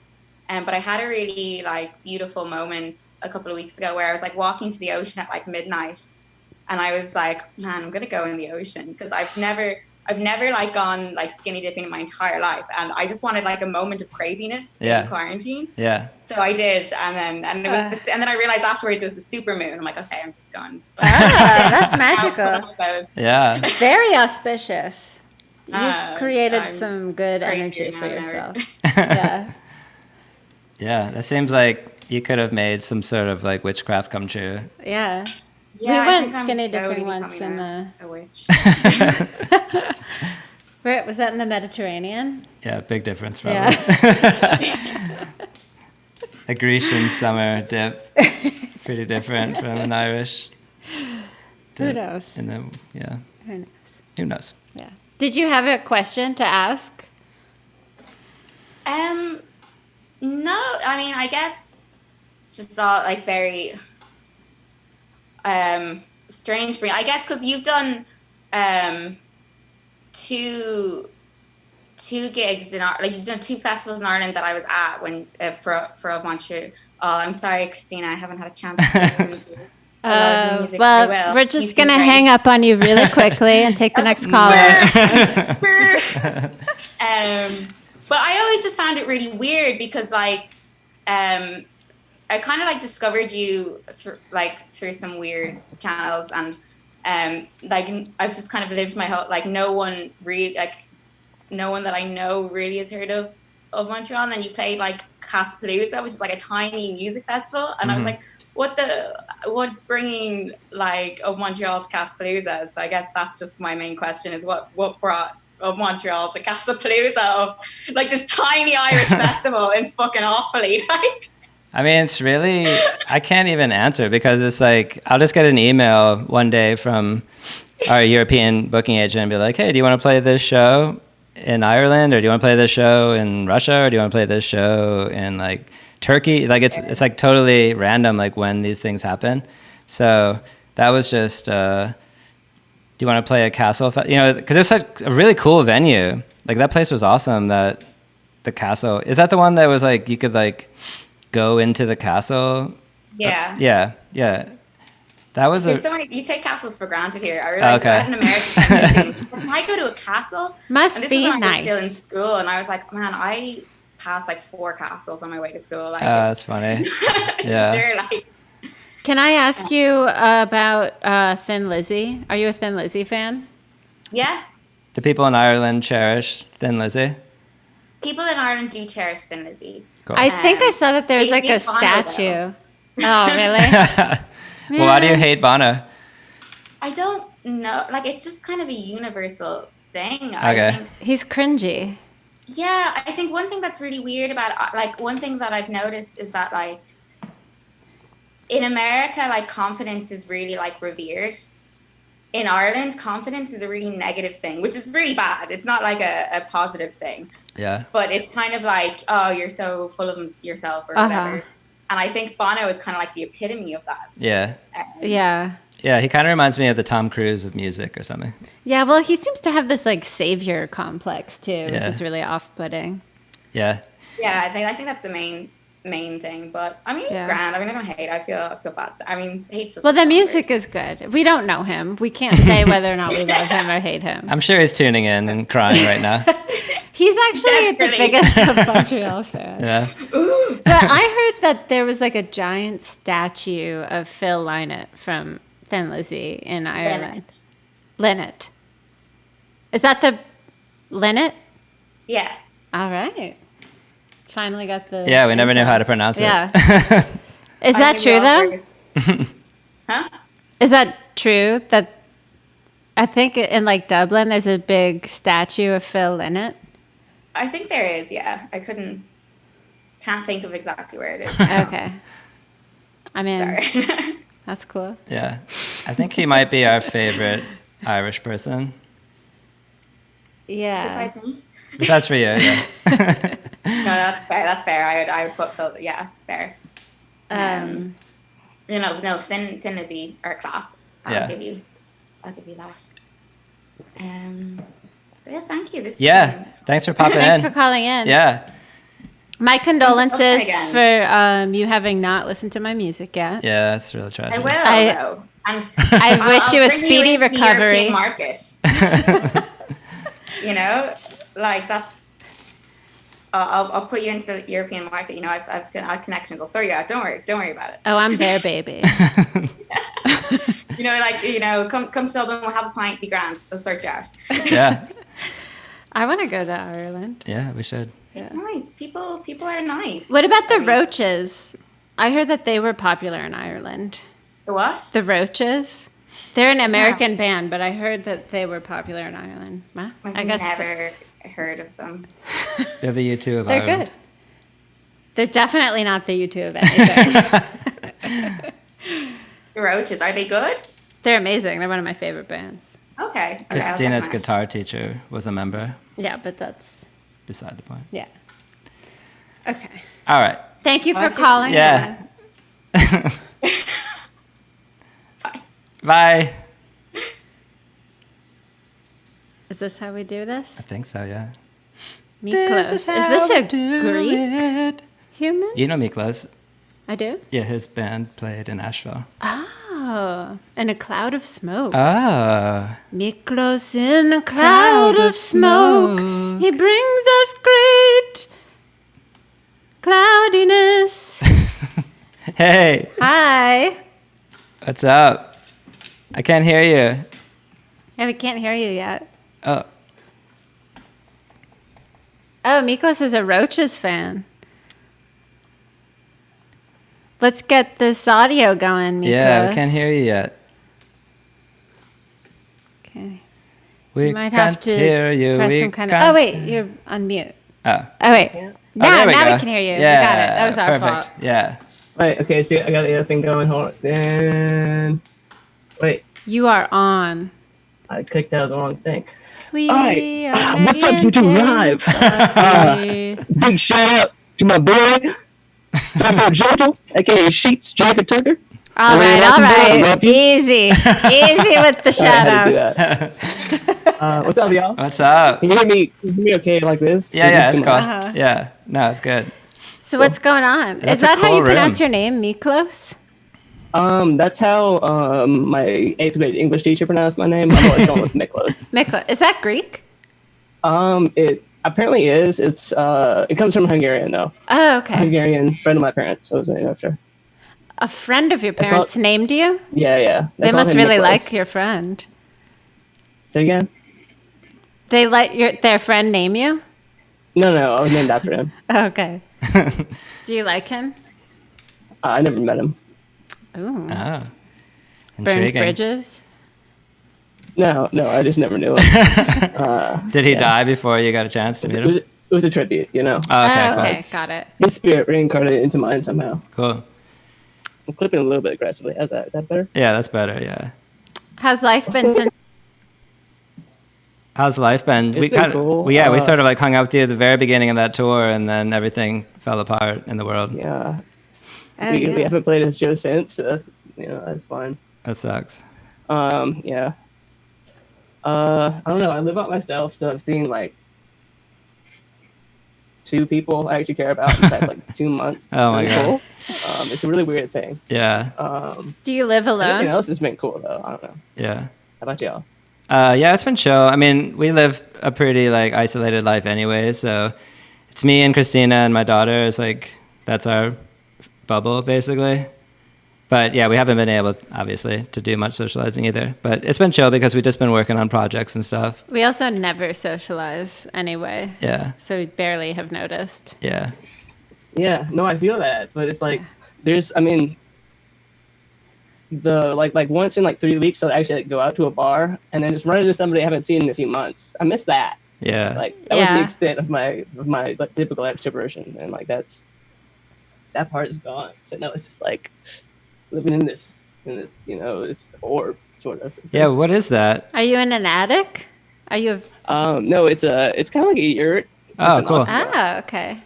But I had a really like beautiful moment a couple of weeks ago where I was like walking to the ocean at like midnight, and I was like, man, I'm gonna go in the ocean because I've never like gone like skinny dipping in my entire life, and I just wanted like a moment of craziness in quarantine. Yeah. So I did, and then I realized afterwards it was the super moon. I'm like, okay, I'm just going. That's magical. Yeah. Very auspicious. You've created I'm some good crazy energy for now. yourself. Yeah. Yeah, that seems like you could have made some sort of like witchcraft come true. Yeah. Yeah, We I went think I'm skinny slowly dipping once becoming in a witch. Where was that, in the Mediterranean? Yeah, big difference probably. Yeah. A Grecian summer dip, pretty different from an Irish dip. Who knows? Who knows? Who knows? Yeah. Did you have a question to ask? No, I mean, I guess it's just all like very strange for me. I guess because you've done two gigs in like you've done 2 festivals in Ireland that I was at when for Montreal. Oh, I'm sorry, Christina, I haven't had a chance to listen to a lot of music well, we're just going to hang up on you really quickly and take the next caller. But I always just found it really weird because like I kind of like discovered you through some weird channels, and like I've just kind of lived my whole like no one that I know really has heard of Montreal. And then you played like Casapalooza, which is like a tiny music festival, and I was like, what's bringing like of Montreal to Casapalooza? So I guess that's just my main question: is what brought of Montreal to Casapalooza, of like this tiny Irish festival in fucking Offaly? Like, I mean, it's really, I can't even answer because it's like, I'll just get an email one day from our European booking agent and be like, hey, do you want to play this show in Ireland, or do you want to play this show in Russia, or do you want to play this show in like Turkey? Like it's like totally random, like when these things happen. So that was just, do you want to play a castle? Because it's like a really cool venue. Like that place was awesome. That the castle, is that the one that was like you could like go into the castle? yeah. Yeah. That was There's so many, you take castles for granted here. I realized I had an American friend who's like, can I go to a castle? Must be when nice. I was still in school, and I was like, man, I passed like 4 castles on my way to school. Like, that's funny. Yeah. Sure, like. Can I ask you about Thin Lizzy? Are you a Thin Lizzy fan? Yeah. The people in Ireland cherish Thin Lizzy. People in Ireland do cherish Thin Lizzy. Cool. I think I saw that there's they like a hate Bono, statue. Oh, really? Well, why do you hate Bono? I don't know. Like, it's just kind of a universal thing. Okay. I think. He's cringy. Yeah, I think one thing that's really weird about, like, one thing that I've noticed is that, like, in America, like, confidence is really, like, revered. In Ireland, confidence is a really negative thing, which is really bad. It's not, like, a positive thing. Yeah. But it's kind of like, oh, you're so full of yourself or whatever. And I think Bono is kind of like the epitome of that. Yeah. Yeah. Yeah, he kind of reminds me of the Tom Cruise of music or something. Yeah, well, he seems to have this like savior complex too, which Yeah. is really off-putting. Yeah. Yeah, I think that's the main thing. But I mean, it's Yeah. grand. I mean, I don't hate. I feel bad. I mean, hate's such Well, a the strong music word. is good. We don't know him. We can't say whether or not we love him or hate him. I'm sure he's tuning in and crying right now. He's actually the Definitely. biggest of Montreal fans. Yeah. Ooh, But I heard that there was like a giant statue of Phil Lynott from Thin Lizzy in Ireland. Lynott. Is that the Lynott? Yeah. All right. Finally got the. Yeah, we never knew how to pronounce it. Yeah. Is that true though? Huh? Is that true that I think in like Dublin there's a big statue of Phil Lynott? I think there is, yeah. Can't think of exactly where it is now. Okay. I mean, Sorry. that's cool. Yeah. I think he might be our favorite Irish person. Yeah. Besides me? Besides for you, yeah. No, that's fair. That's fair. I would put Phil. Yeah, fair. No, Thin Lizzy are class. I'll give you that. But yeah, thank you. Thanks for popping in. Thanks for calling in. Yeah. My condolences for you having not listened to my music yet. Yeah, it's really tragic. I will, though. And I wish you a bring speedy into the recovery. European market. You know, like that's. I'll put you into the European market. You know, I've connections. I'll sort you out. Don't worry about it. Oh, I'm there, baby. You know, like, you know, come to Dublin. We'll have a pint. Be grand. They'll sort you out. Yeah. I want to go to Ireland. Yeah, we should. It's nice. People are nice. What about the Roaches? I heard that they were popular in Ireland. The what? The Roaches. They're an American band, but I heard that they were popular in Ireland. Huh? I guess never heard of them. They're the U2 of they're Ireland. good. They're definitely not the U2 of anything. The Roaches, are they good? They're amazing. They're one of my favorite bands. Okay. Christina's guitar teacher was a member. Yeah, but that's beside the point. Yeah. Okay. All right. Thank you for calling. Yeah. Bye. Is this how we do this? I think so, yeah. Miklos. Is this a Greek human? You know Miklos. I do? Yeah, his band played in Asheville. Oh, in a cloud of smoke. Oh. Miklos in a cloud of smoke. He brings us great cloudiness. Hey. Hi. What's up? I can't hear you. Yeah, we can't hear you yet. Oh. Oh, Miklos is a Roaches fan. Let's get this audio going, Miklos. Yeah, we can't hear you yet. Okay. We might can't have to hear you. press some kind of. Oh wait, you're on mute. Oh. Oh wait. Now we we go. can hear you. Yeah, We got it. That was our perfect. fault. Yeah. Wait. Okay. See, I got the other thing going. Hold on. Then wait. You are on. I clicked out the wrong thing. We What's up, YouTube Live? Big shout out to my boy, so Jojo, aka Sheets Jacket Tucker. All right. Easy with the shout outs. What's up, y'all? What's up? Can you hear me okay like this? Yeah, it's cool. Yeah, no, it's good. So what's going on? That's Is that a how cool you pronounce room. your name, Miklos? That's how my 8th grade English teacher pronounced my name. I've always gone with Miklos. Miklos. Is that Greek? It apparently is. It's it comes from Hungarian though. Oh, okay. Hungarian friend of my parents, so I was named after. A friend of your parents named you? Yeah. They must really Miklos. like your friend. Say again? They let their friend name you? No, I was named after him. Okay. Do you like him? I never met him. Ooh. Oh. Burned Intriguing. bridges? No, I just never knew him. Did he die before you got a chance to meet him? It was a tribute, you know. Oh, okay, cool. Okay, got it. His spirit reincarnated into mine somehow. Cool. I'm clipping a little bit aggressively. How's that? Is that better? Yeah, that's better, yeah. How's life been since? How's life been? It's We been kind of, cool. we sort of like hung out with you at the very beginning of that tour, and then everything fell apart in the world. Yeah. Oh, We haven't played as Joe since, so that's fine. That sucks. Yeah. I don't know. I live out myself, so I've seen like 2 people I actually care about in the past like 2 months. Oh my God. Cool. It's a really weird thing. Yeah. Do you live alone? Everything else has been cool though. I don't know. Yeah. How about y'all? Yeah, it's been chill. I mean, we live a pretty like isolated life anyway, so it's me and Christina and my daughter is like That's our bubble, basically. But yeah, we haven't been able, obviously, to do much socializing either. But it's been chill because we've just been working on projects and stuff. We also never socialize anyway. Yeah. So we barely have noticed. Yeah. Yeah, no, I feel that, but it's like there's, the like once in like 3 weeks, I'll actually like, go out to a bar and then just run into somebody I haven't seen in a few months. I miss that. Yeah. Like that was the extent of my like typical extroversion, and like that part is gone. So now it's just like living in this this orb sort of. Yeah. What is that? Are you in an attic? Are you? No, it's kind of like a yurt. Oh, cool. Ah, okay.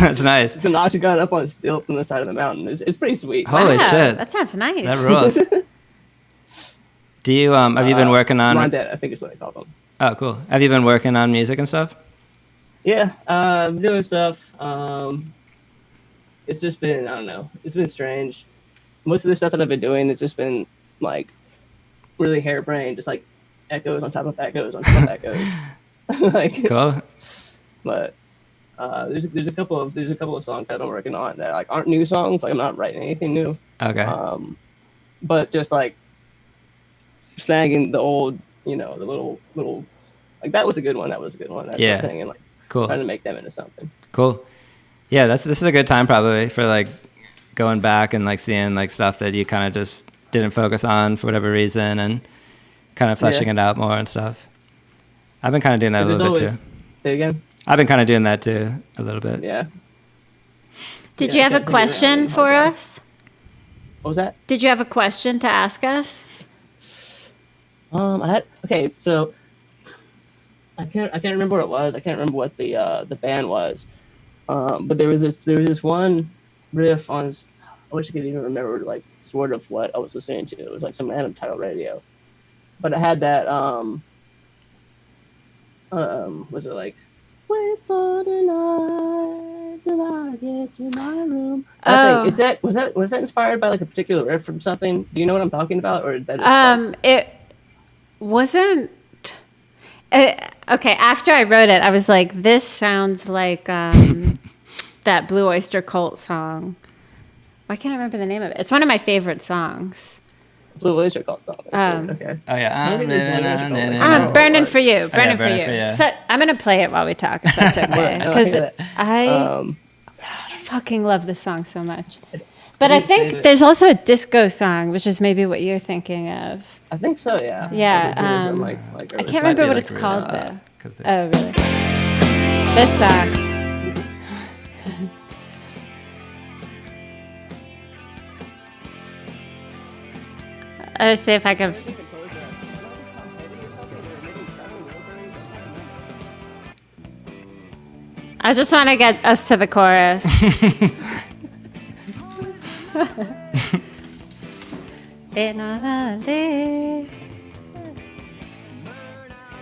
That's nice. It's an octagon up on stilts on the side of the mountain. It's pretty sweet. Holy shit. That sounds nice. That rules. Do you have you been working on? Rondet, I think is what I call them. Oh, cool. Have you been working on music and stuff? Yeah, I'm doing stuff. It's just been, I don't know, it's been strange. Most of the stuff that I've been doing has just been like really harebrained, just like echoes on top of echoes on top of echoes. Like, cool. But there's a couple of songs that I'm working on that like aren't new songs. Like I'm not writing anything new. Okay. But just like snagging the old, the little like that was a good one. That was a good one. That sort of thing, and like cool. trying to make them into something. Cool. Yeah, this is a good time probably for like going back and like seeing like stuff that you kind of just didn't focus on for whatever reason and kind of fleshing it out more and stuff. I've been kind of doing that a little bit too. Say it again. I've been kind of doing that too a little bit. Yeah. Did you have a question for us? What was that? Did you have a question to ask us? So I can't remember what it was. I can't remember what the band was. But there was this one riff on. I wish I could even remember like sort of what I was listening to. It was like some random title radio, but it had that was it like wait for the night till I get to my room? Was that inspired by like a particular riff from something? Do you know what I'm talking about, or that? It wasn't. Okay, after I wrote it, I was like, this sounds like that Blue Oyster Cult song. Why can't I remember the name of it? It's one of my favorite songs. Blue Oyster Cult song. Okay. Oh, yeah. Burning for You. Burning for You. So I'm going to play it while we talk, if that's okay. Because I fucking love this song so much. But I think there's also a disco song, which is maybe what you're thinking of. I think so, yeah. Yeah. I can't remember what it's called, though. Oh, really? This song. Let's see if I can... I just want to get us to the chorus.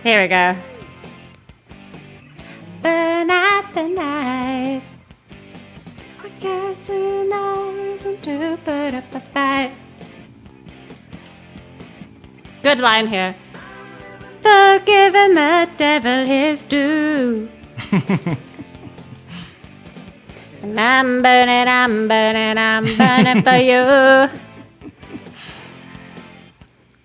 Here we go. Burn out the night. I guess no reason to put up a fight. Good line here. For giving the devil his due. And I'm burning for you.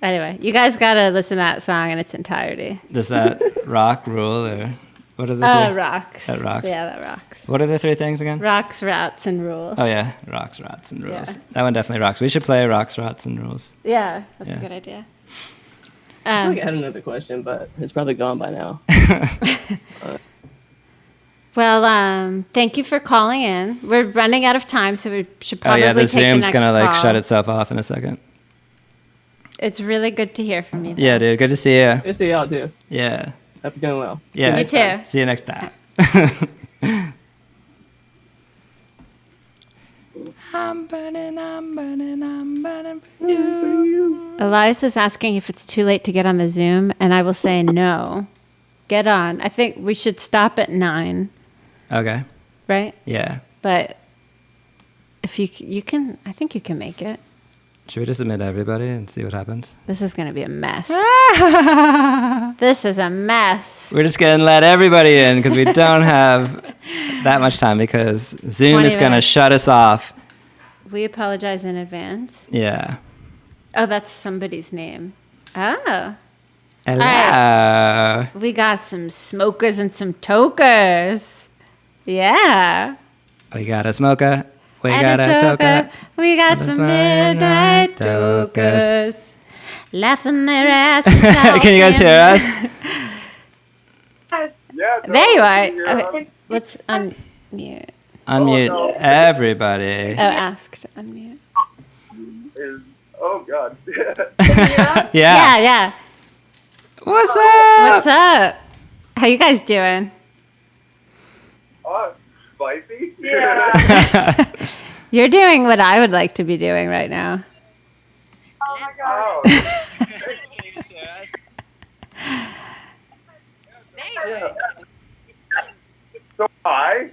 Anyway, you guys gotta listen to that song in its entirety. Does that rock, rule, or what are the three? Rocks. That rocks? Yeah, that rocks. What are the three things again? Rocks, rats, and rules. Oh, yeah. Rocks, rats, and rules. Yeah. That one definitely rocks. We should play rocks, rats, and rules. Yeah, that's a good idea. I think I had another question, but it's probably gone by now. Well, thank you for calling in. We're running out of time, so we should probably the take Zoom's the next gonna like call. shut itself off in a second. It's really good to hear from you. Yeah, dude. Good to see you. Good to see y'all too. Yeah. Hope you're doing well. Yeah. You too. See you next time. I'm burning for you. Elias is asking if it's too late to get on the Zoom, and I will say no. Get on. I think we should stop at 9. Okay. Right? Yeah. But if you can, I think you can make it. Should we just admit everybody and see what happens? This is going to be a mess. This is a mess. We're just going to let everybody in because we don't have that much time because Zoom 20 is going to minutes. shut us off. We apologize in advance. Yeah. Oh, that's somebody's name. Oh. Hello. Right. We got some smokers and some tokers. Yeah. We got a smoker. We And got a toker. We got some midnight tokers. Laughing their asses off. Can you guys hear us? Yeah, There you are. here. Okay, let's unmute. Unmute no. everybody. Oh, ask to unmute. Oh God. Yeah. Yeah. What's up? What's up? How you guys doing? Spicy. Yeah. You're doing what I would like to be doing right now. Oh my god. Oh. So hi.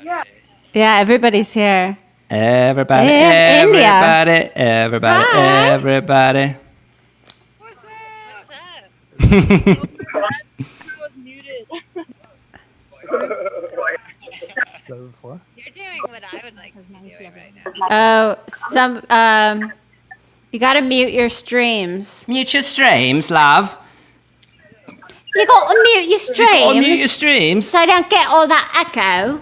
Yeah. Yeah, everybody's here. Everybody, In India. everybody, everybody, Hi. everybody. I was muted. You're doing what I would like to be doing right now. Oh, you gotta mute your streams. Mute your streams, love. You gotta mute your streams. Mute your streams. So I don't get all that echo.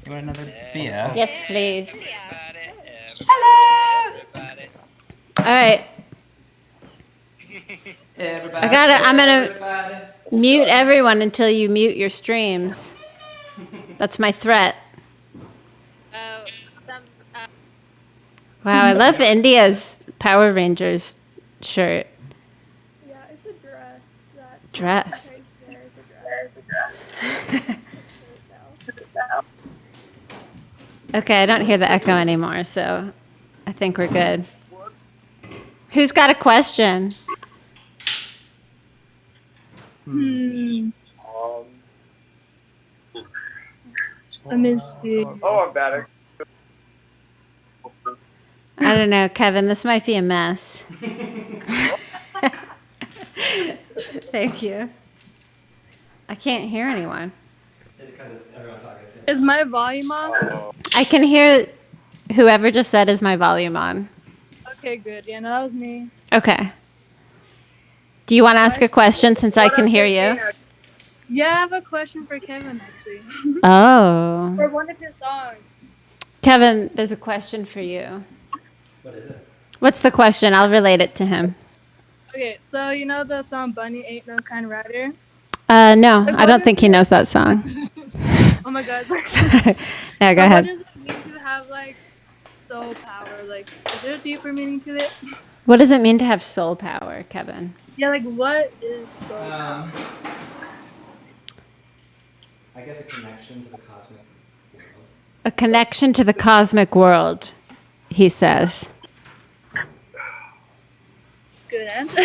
You want another beer? Yes, please. Hello. All right. I'm gonna mute everyone until you mute your streams. That's my threat. Wow, I love India's Power Rangers shirt. Yeah, it's a dress. That Dress. right there is a dress. Okay, I don't hear the echo anymore, so I think we're good. Who's got a question? Let me see. Oh, I'm bad. I don't know, Kevin, this might be a mess. Thank you. I can't hear anyone. Is my volume on? I can hear whoever just said, "Is my volume on?" Okay, good. Yeah, no, that was me. Okay. Do you want to ask a question since I can hear you? Yeah, I have a question for Kevin, actually. Oh. For one of his songs. Kevin, there's a question for you. What is it? What's the question? I'll relate it to him. Okay, so you know the song Bunny Ain't No Kind Rider? No, I don't think he knows that song. Oh my god. No, go What ahead. does it mean to have like soul power? Like, is there a deeper meaning to it? What does it mean to have soul power, Kevin? Yeah, like what is soul power? I guess a connection to the cosmic world. A connection to the cosmic world, he says. Good answer.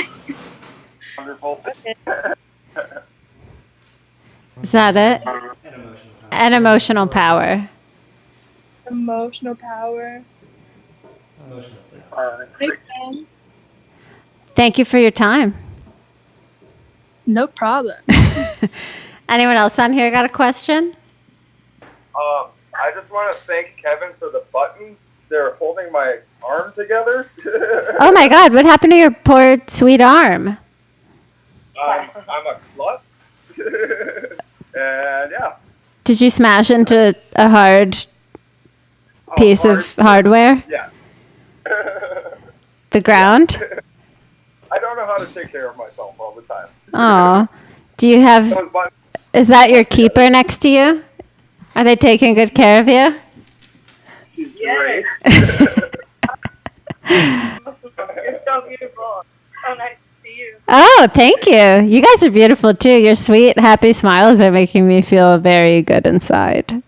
Wonderful. Okay. Is that it? And emotional power. Emotional power. Makes sense. Thank you for your time. No problem. Anyone else on here got a question? I just want to thank Kevin for the buttons. They're holding my arm together. Oh my God, what happened to your poor sweet arm? I'm a klutz. And yeah. Did you smash into a hard piece of hardware? Yeah. The ground? I don't know how to take care of myself all the time. Oh. Do you have, Those buttons. is that your keeper next to you? Are they taking good care of you? She's great. You're so beautiful. So nice to see you. Oh, thank you. You guys are beautiful too. Your sweet, happy smiles are making me feel very good inside.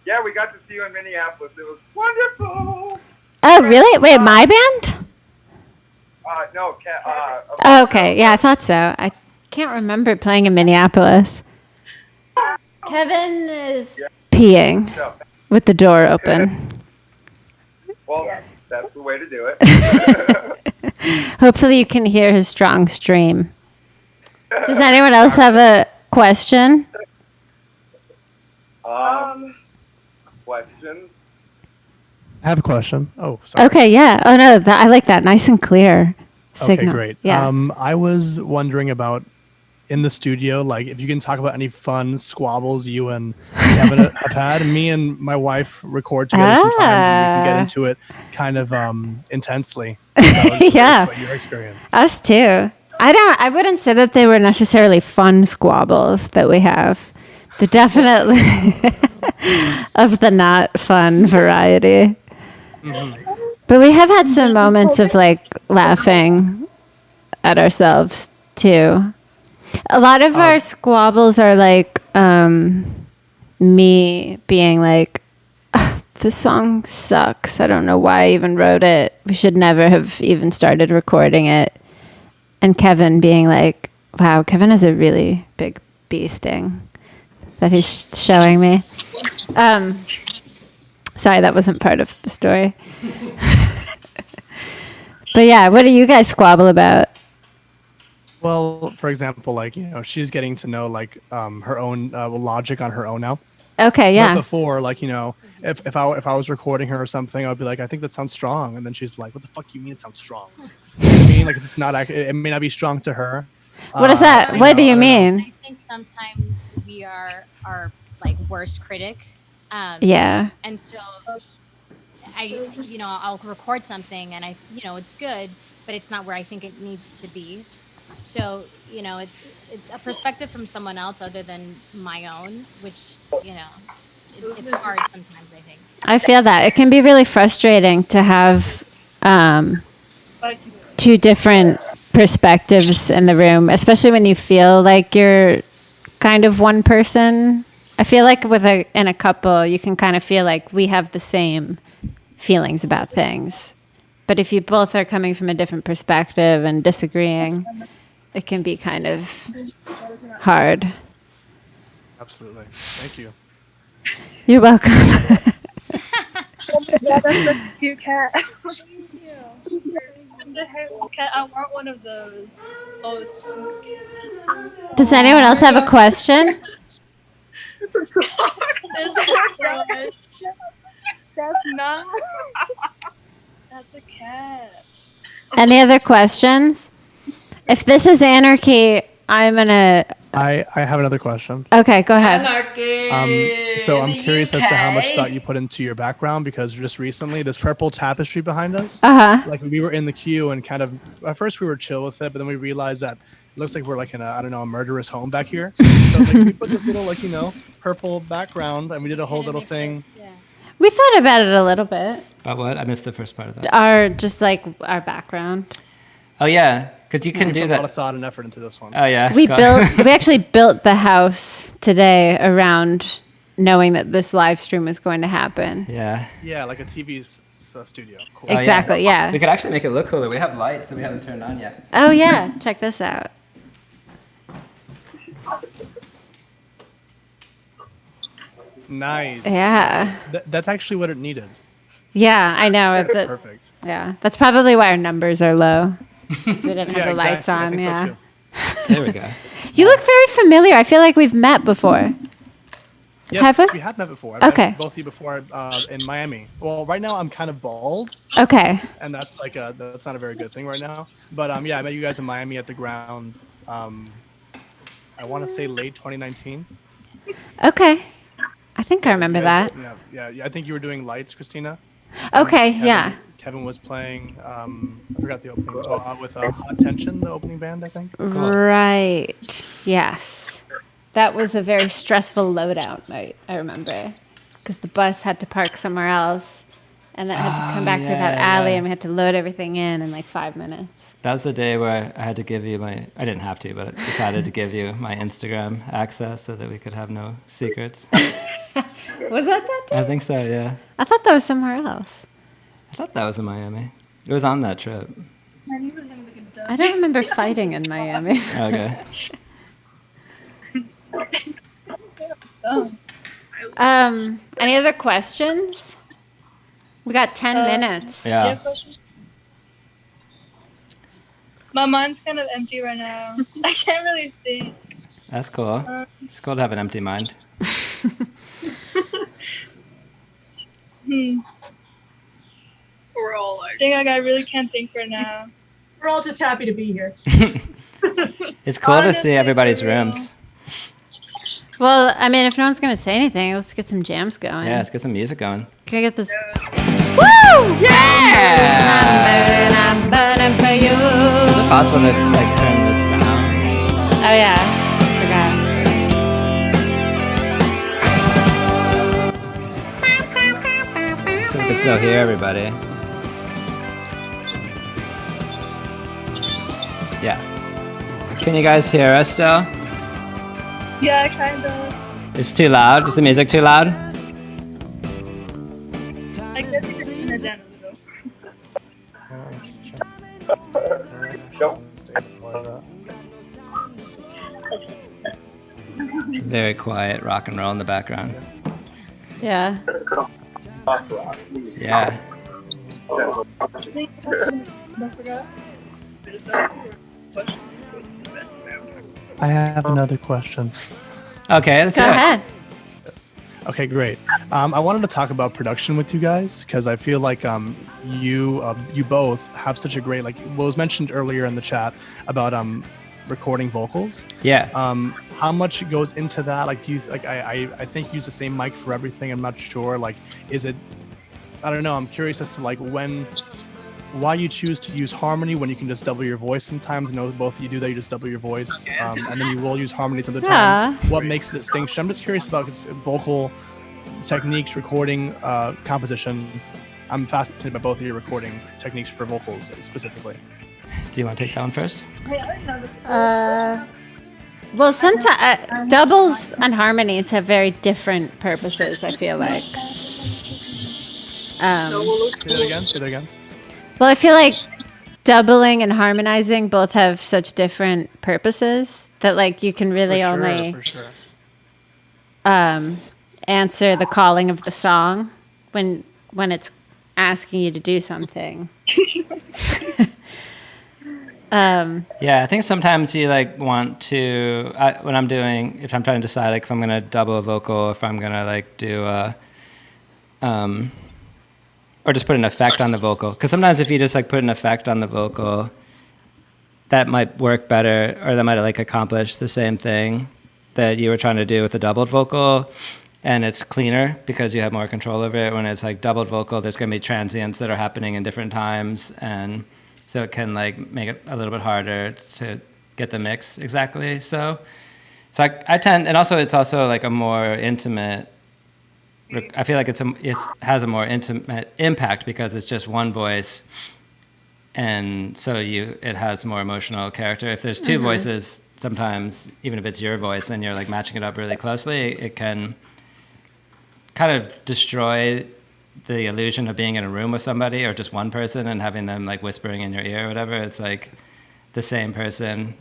Yeah, we got to see you in Minneapolis. It was wonderful. Oh, really? Wait, my band? No, Oh, okay. Yeah, I thought so. I can't remember playing in Minneapolis. Kevin is peeing No. with the door open. Well, that's the way to do it. Hopefully you can hear his strong stream. Does anyone else have a question? Question. I have a question. Oh, sorry. Okay, yeah. Oh no, I like that. Nice and clear signal. Okay, great. Yeah. I was wondering about in the studio, like if you can talk about any fun squabbles you and Kevin have had. Me and my wife record together sometimes, and we can get into it kind of intensely. So I was just Yeah. curious about your experience. Us too. I wouldn't say that they were necessarily fun squabbles that we have. They're definitely of the not fun variety. But we have had some moments of like laughing at ourselves too. A lot of our squabbles are like me being like, this song sucks. I don't know why I even wrote it. We should never have even started recording it. And Kevin being like, wow, Kevin has a really big bee sting that he's showing me. Sorry, that wasn't part of the story. But yeah, what do you guys squabble about? Well, for example, like, she's getting to know like her own logic on her own now. Okay, yeah. But before, like, if I was recording her or something, I'd be like, I think that sounds strong, and then she's like, what the fuck you mean it sounds strong? You know what I mean? Like, it's not accurate. It may not be strong to her. What is that? What do you mean? I think sometimes we are our like worst critic. Yeah. And so I'll record something and it's good, but it's not where I think it needs to be. So, it's a perspective from someone else other than my own, which, it's hard sometimes, I think. I feel that. It can be really frustrating to have two different perspectives in the room, especially when you feel like you're kind of one person. I feel like in a couple, you can kind of feel like we have the same feelings about things. But if you both are coming from a different perspective and disagreeing, it can be kind of hard. Absolutely. Thank you. You're welcome. Yeah, that's a cute cat. Thank you. The hairless cat. I want one of those. Does anyone else have a question? It's a dog. That's not. That's a cat. Any other questions? If this is anarchy, I'm gonna. I have another question. Okay, go ahead. So I'm curious as to how much thought you put into your background, because just recently this purple tapestry behind us, like we were in the queue and kind of at first we were chill with it, but then we realized that it looks like we're like in a murderous home back here. So like we put this little purple background and we did a whole little thing. We thought about it a little bit. About what? I missed the first part of that. Our background. Oh yeah, because you can do put that. A lot of thought and effort into this one. Oh yeah. We actually built the house today around knowing that this live stream was going to happen. Yeah. Yeah, like a TV studio. Cool. Exactly. Yeah. We could actually make it look cooler. We have lights that we haven't turned on yet. Oh yeah, check this out. Nice. Yeah. That's actually what it needed. Yeah, I know. Perfect. Yeah, that's probably why our numbers are low. Because we didn't have the lights on. I think so too. There we go. You look very familiar. I feel like we've met before. Yes, have we have met before. I've met both of you before in Miami. Well, right now I'm kind of bald. Okay. And that's that's not a very good thing right now. But I met you guys in Miami at the ground. I want to say late 2019. Okay. I think I remember that. Yeah. I think you were doing lights, Christina. Okay. Yeah. Kevin was playing. I forgot the opening with Hot Tension, the opening band. I think. Cool. Right. Yes. That was a very stressful loadout night, I remember, because the bus had to park somewhere else, and then had to come back through that alley, and we had to load everything in like 5 minutes. That was the day where I had to give you I didn't have to, but I decided to give you my Instagram access so that we could have no secrets. Was that day? I think so, yeah. I thought that was somewhere else. I thought that was in Miami. It was on that trip. I don't remember fighting in Miami. Okay. Any other questions? We got 10 minutes. Yeah. My mind's kind of empty right now. I can't really think. That's cool. It's cool to have an empty mind. We're all like, I really can't think right now. We're all just happy to be here. It's cool to see everybody's rooms. Well, I mean, if no one's going to say anything, let's get some jams going. Yeah, let's get some music going. Can I get this? Woo! Yeah! I'm burning for you. Is it possible to like turn this down? Oh, yeah. Forgot. So we can still hear everybody. Yeah. Can you guys hear us still? Yeah, kind of. It's too loud? Is the music too loud? I guess you could turn it down a little. Very quiet rock and roll in the background. Yeah. Yeah. I have another question. Okay, let's go ahead. Okay, great. I wanted to talk about production with you guys because I feel like you both have such a great, like what was mentioned earlier in the chat about recording vocals. Yeah. How much goes into that? Like, do you I think you use the same mic for everything. I'm not sure. Like, is it? I don't know. I'm curious as to like why you choose to use harmony when you can just double your voice sometimes. I know both of you do that. You just double your voice, and then you will use harmonies other times. What makes the distinction? I'm just curious about vocal techniques, recording, composition. I'm fascinated by both of your recording techniques for vocals specifically. Do you want to take that one first? Well, sometimes doubles and harmonies have very different purposes, I feel like. Say that again. Well, I feel like doubling and harmonizing both have such different purposes that like you can really only answer the calling of the song when it's asking you to do something. Yeah, I think sometimes you like want to when I'm doing, if I'm trying to decide like if I'm gonna double a vocal, if I'm gonna like do or just put an effect on the vocal. Because sometimes if you just like put an effect on the vocal, that might work better, or that might like accomplish the same thing that you were trying to do with a doubled vocal, and it's cleaner because you have more control over it. When it's like doubled vocal, there's going to be transients that are happening in different times, and so it can like make it a little bit harder to get the mix exactly. So I tend, and also it's also like a more intimate. I feel like it has a more intimate impact because it's just one voice, and so it has more emotional character. If there's two voices, sometimes even if it's your voice and you're like matching it up really closely, it can kind of destroy the illusion of being in a room with somebody or just one person and having them like whispering in your ear or whatever. It's like the same person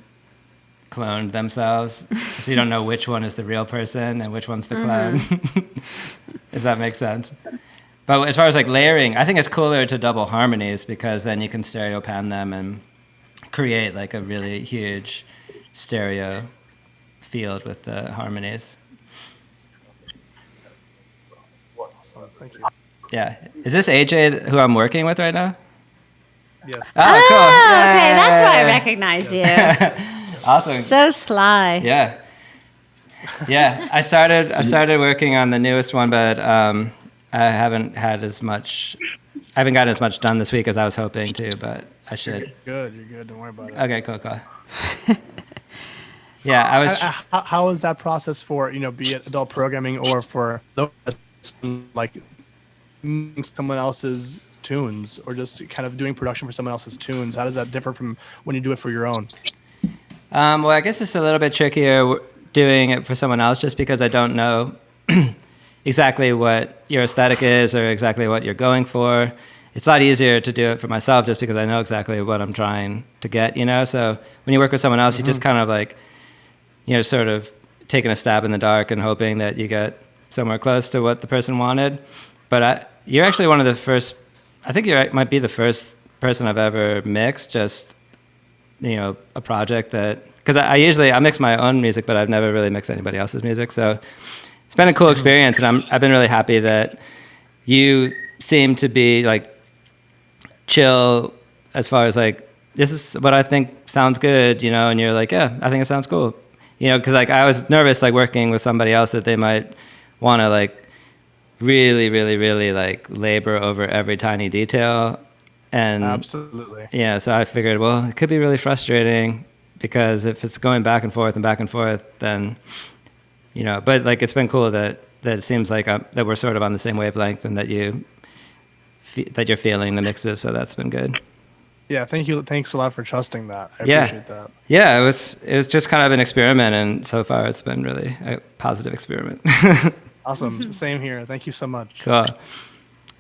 cloned themselves, so you don't know which one is the real person and which one's the clone. If that makes sense. But as far as like layering, I think it's cooler to double harmonies because then you can stereo pan them and create like a really huge stereo field with the harmonies. Awesome. Thank you. Yeah. Is this AJ who I'm working with right now? Yes. Oh, cool. Okay, that's why I recognize you. Awesome. So sly. Yeah. Yeah, I started working on the newest one, but I haven't gotten as much done this week as I was hoping to, but I should. You're good. Don't worry about it. Okay, cool. Yeah, I was. How is that process for, be it adult programming or for those like someone else's tunes or just kind of doing production for someone else's tunes? How does that differ from when you do it for your own? Well, I guess it's a little bit trickier doing it for someone else just because I don't know exactly what your aesthetic is or exactly what you're going for. It's a lot easier to do it for myself just because I know exactly what I'm trying to get, So when you work with someone else, you just kind of like, sort of taking a stab in the dark and hoping that you get somewhere close to what the person wanted. But you're actually one of the first. I think you might be the first person I've ever mixed. Just a project that, because I mix my own music, but I've never really mixed anybody else's music. So it's been a cool experience, and I've been really happy that you seem to be like chill as far as like, this is what I think sounds good, and you're like, yeah, I think it sounds cool, because like I was nervous like working with somebody else that they might want to like really, really, really like labor over every tiny detail. And absolutely. Yeah, so I figured, well, it could be really frustrating because if it's going back and forth, then, but like it's been cool that it seems like that we're sort of on the same wavelength and that you're feeling the mixes, so that's been good. Yeah, thank you. Thanks a lot for trusting that. I appreciate that. Yeah, it was just kind of an experiment, and so far it's been really a positive experiment. Awesome. Same here. Thank you so much. Cool.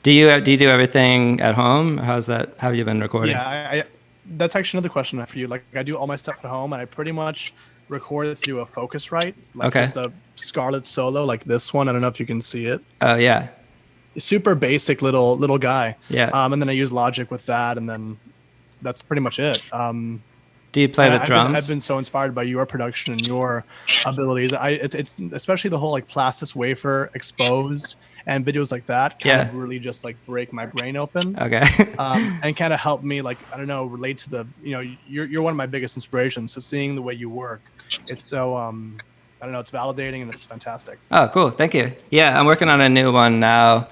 Do you do everything at home? How have you been recording? Yeah, that's actually another question for you. Like I do all my stuff at home, and I pretty much record it through a Focusrite, like just a Scarlett Solo, like this one. I don't know if you can see it. Oh yeah. Super basic little guy. Yeah. And then I use Logic with that, and then that's pretty much it. Do you play the drums? I've been so inspired by your production and your abilities. It's especially the whole like Plastis Wafer Exposed and videos like that kind of really just like break my brain open. Okay. And kind of help me like, I don't know, relate to the, you're one of my biggest inspirations. So seeing the way you work, it's so, I don't know, it's validating and it's fantastic. Oh, cool. Thank you. Yeah, I'm working on a new one now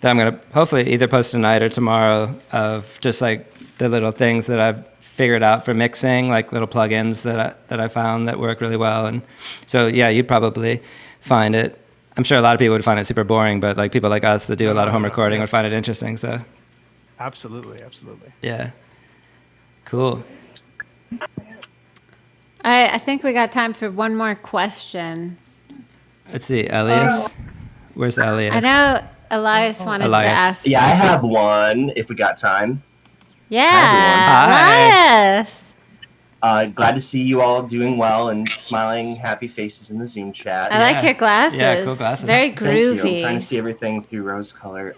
that I'm going to hopefully either post tonight or tomorrow of just like the little things that I've figured out for mixing, like little plugins that I found that work really well. And so, yeah, you'd probably find it. I'm sure a lot of people would find it super boring, but like people like us that do a lot of home recording would find it interesting. So, absolutely. Yeah. Cool. I think we got time for one more question. Let's see, Elias. Where's Elias? I know Elias wanted to ask. Yeah, I have one if we got time. Yeah, Elias. Glad to see you all doing well and smiling, happy faces in the Zoom chat. I like your glasses. Yeah, cool glasses. Very groovy. Thank you. I'm trying to see everything through rose color.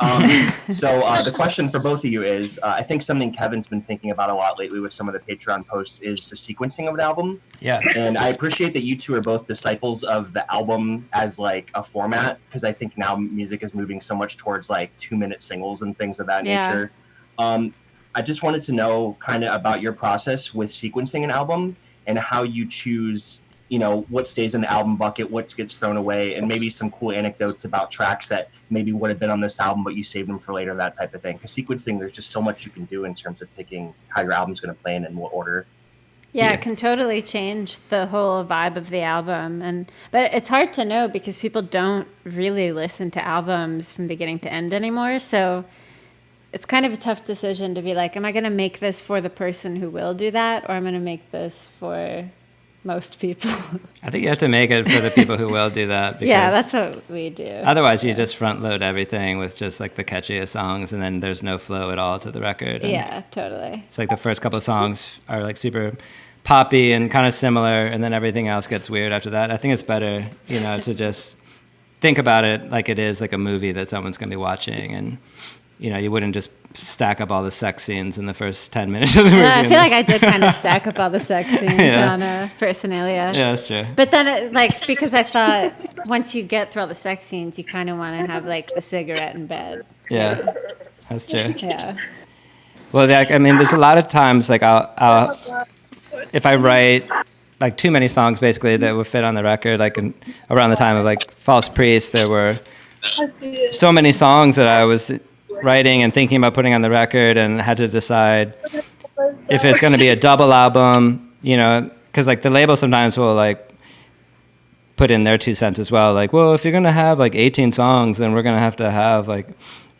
So the question for both of you is, I think something Kevin's been thinking about a lot lately with some of the Patreon posts is the sequencing of an album. Yeah. And I appreciate that you two are both disciples of the album as like a format, because I think now music is moving so much towards like 2-minute singles and things of that nature. I just wanted to know kind of about your process with sequencing an album and how you choose, what stays in the album bucket, what gets thrown away, and maybe some cool anecdotes about tracks that maybe would have been on this album, but you saved them for later, that type of thing. Because sequencing, there's just so much you can do in terms of picking how your album's going to play and in what order. Yeah, it can totally change the whole vibe of the album. But it's hard to know because people don't really listen to albums from beginning to end anymore. So it's kind of a tough decision to be like, am I going to make this for the person who will do that, or am I going to make this for most people? I think you have to make it for the people who will do that. Yeah, that's what we do. Otherwise, you just front load everything with just like the catchiest songs, and then there's no flow at all to the record. And yeah, totally. It's like the first couple of songs are like super poppy and kind of similar, and then everything else gets weird after that. I think it's better, to just think about it like it is like a movie that someone's going to be watching, and you wouldn't just stack up all the sex scenes in the first 10 minutes of the movie. I feel like I did kind of stack up all the sex scenes on Personalia. Yeah, that's true. But then, because I thought once you get through all the sex scenes, you kind of want to have like the cigarette in bed. Yeah, that's true. Yeah. Well, there's a lot of times like I'll if I write like too many songs basically that would fit on the record, like around the time of like False Priest, there were so many songs that I was writing and thinking about putting on the record, and had to decide if it's going to be a double album, because like the label sometimes will like put in their 2 cents as well, like, well, if you're going to have like 18 songs, then we're going to have like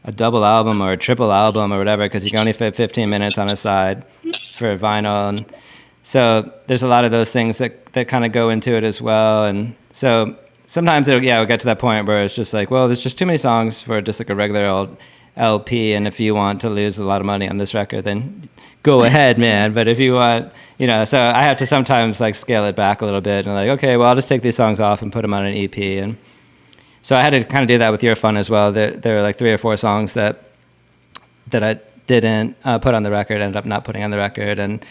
a double album or a triple album or whatever, because you can only fit 15 minutes on a side for vinyl. And so there's a lot of those things that kind of go into it as well. And so sometimes we'll get to that point where it's just like, well, there's just too many songs for just like a regular old LP, and if you want to lose a lot of money on this record, then go ahead, man. But if you want, so I have to sometimes like scale it back a little bit and like, okay, well, I'll just take these songs off and put them on an EP. And So I had to kind of do that with Your Fun as well. There were like 3 or 4 songs that I didn't put on the record, ended up not putting on the record. And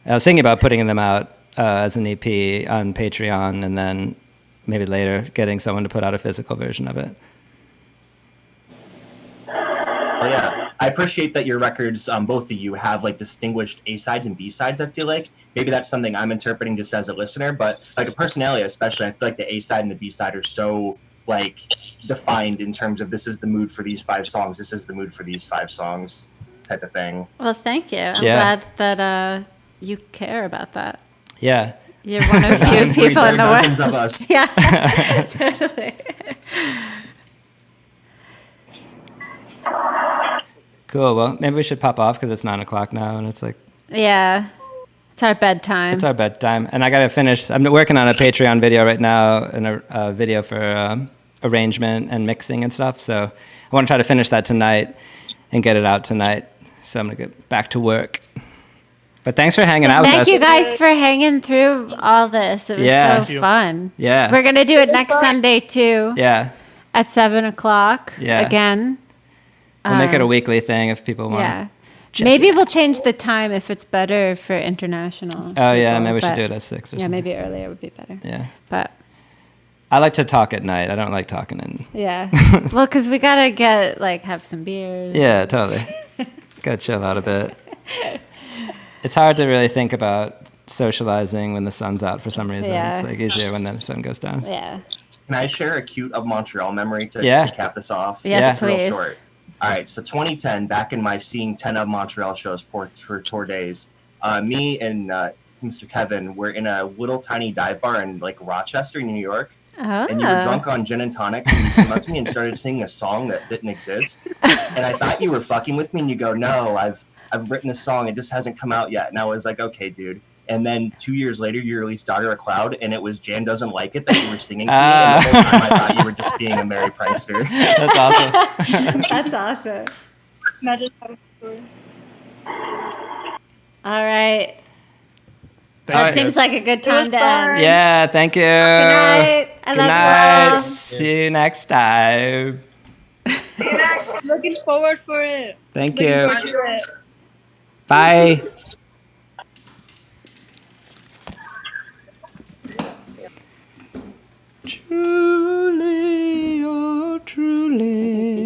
I was thinking about putting them out as an EP on Patreon, and then maybe later getting someone to put out a physical version of it. Oh yeah, I appreciate that your records, both of you, have like distinguished A-sides and B-sides. I feel like maybe that's something I'm interpreting just as a listener, but like a personality, especially, I feel like the A-side and the B-side are so like defined in terms of this is the mood for these 5 songs, this is the mood for these 5 songs, type of thing. Well, thank you. I'm glad that you care about that. Yeah. You're one of few people in the world. Dozens of us. Yeah, totally. Cool. Well, maybe we should pop off because it's 9 o'clock now, and it's like. Yeah, it's our bedtime. It's our bedtime, and I gotta finish. I'm working on a Patreon video right now, and a video for arrangement and mixing and stuff. So I want to try to finish that tonight and get it out tonight. So I'm gonna get back to work. But thanks for hanging out with us. Thank you guys for hanging through all this. It was so fun. Yeah. We're gonna do it next Sunday too. Yeah. At 7:00. Yeah. Again. We'll make it a weekly thing if people want. Yeah. Maybe we'll change the time if it's better for international. Oh yeah, maybe we should do it at 6 or something. Yeah, maybe earlier would be better. Yeah. But I like to talk at night. I don't like talking in. Yeah. Well, because we gotta have some beers. Yeah, totally. Gotta chill out a bit. It's hard to really think about socializing when the sun's out for some reason. Yeah. It's like easier when the sun goes down. Yeah. Can I share a cute of Montreal memory to cap this off? Yes, Real please. short. All right, so 2010, back in my seeing 10 of Montreal shows for tour days, me and Mr. Kevin were in a little tiny dive bar in like Rochester, New York. Oh. And you were drunk on gin and tonic, and you came up to me and started singing a song that didn't exist. And I thought you were fucking with me, and you go, "No, I've written a song, it just hasn't come out yet." And I was like, "Okay, dude." And then 2 years later, you released Daughter of Cloud, and it was Jan Doesn't Like It that you were singing to me. And the whole time I thought you were just being a merry prankster. That's awesome. That's awesome. Imagine having a story. All right. That seems like a good time to end. Yeah, thank you. Good night. I Good love night. you all. See you next time. Looking forward for it. Thank Looking you. forward to it. Bye. True.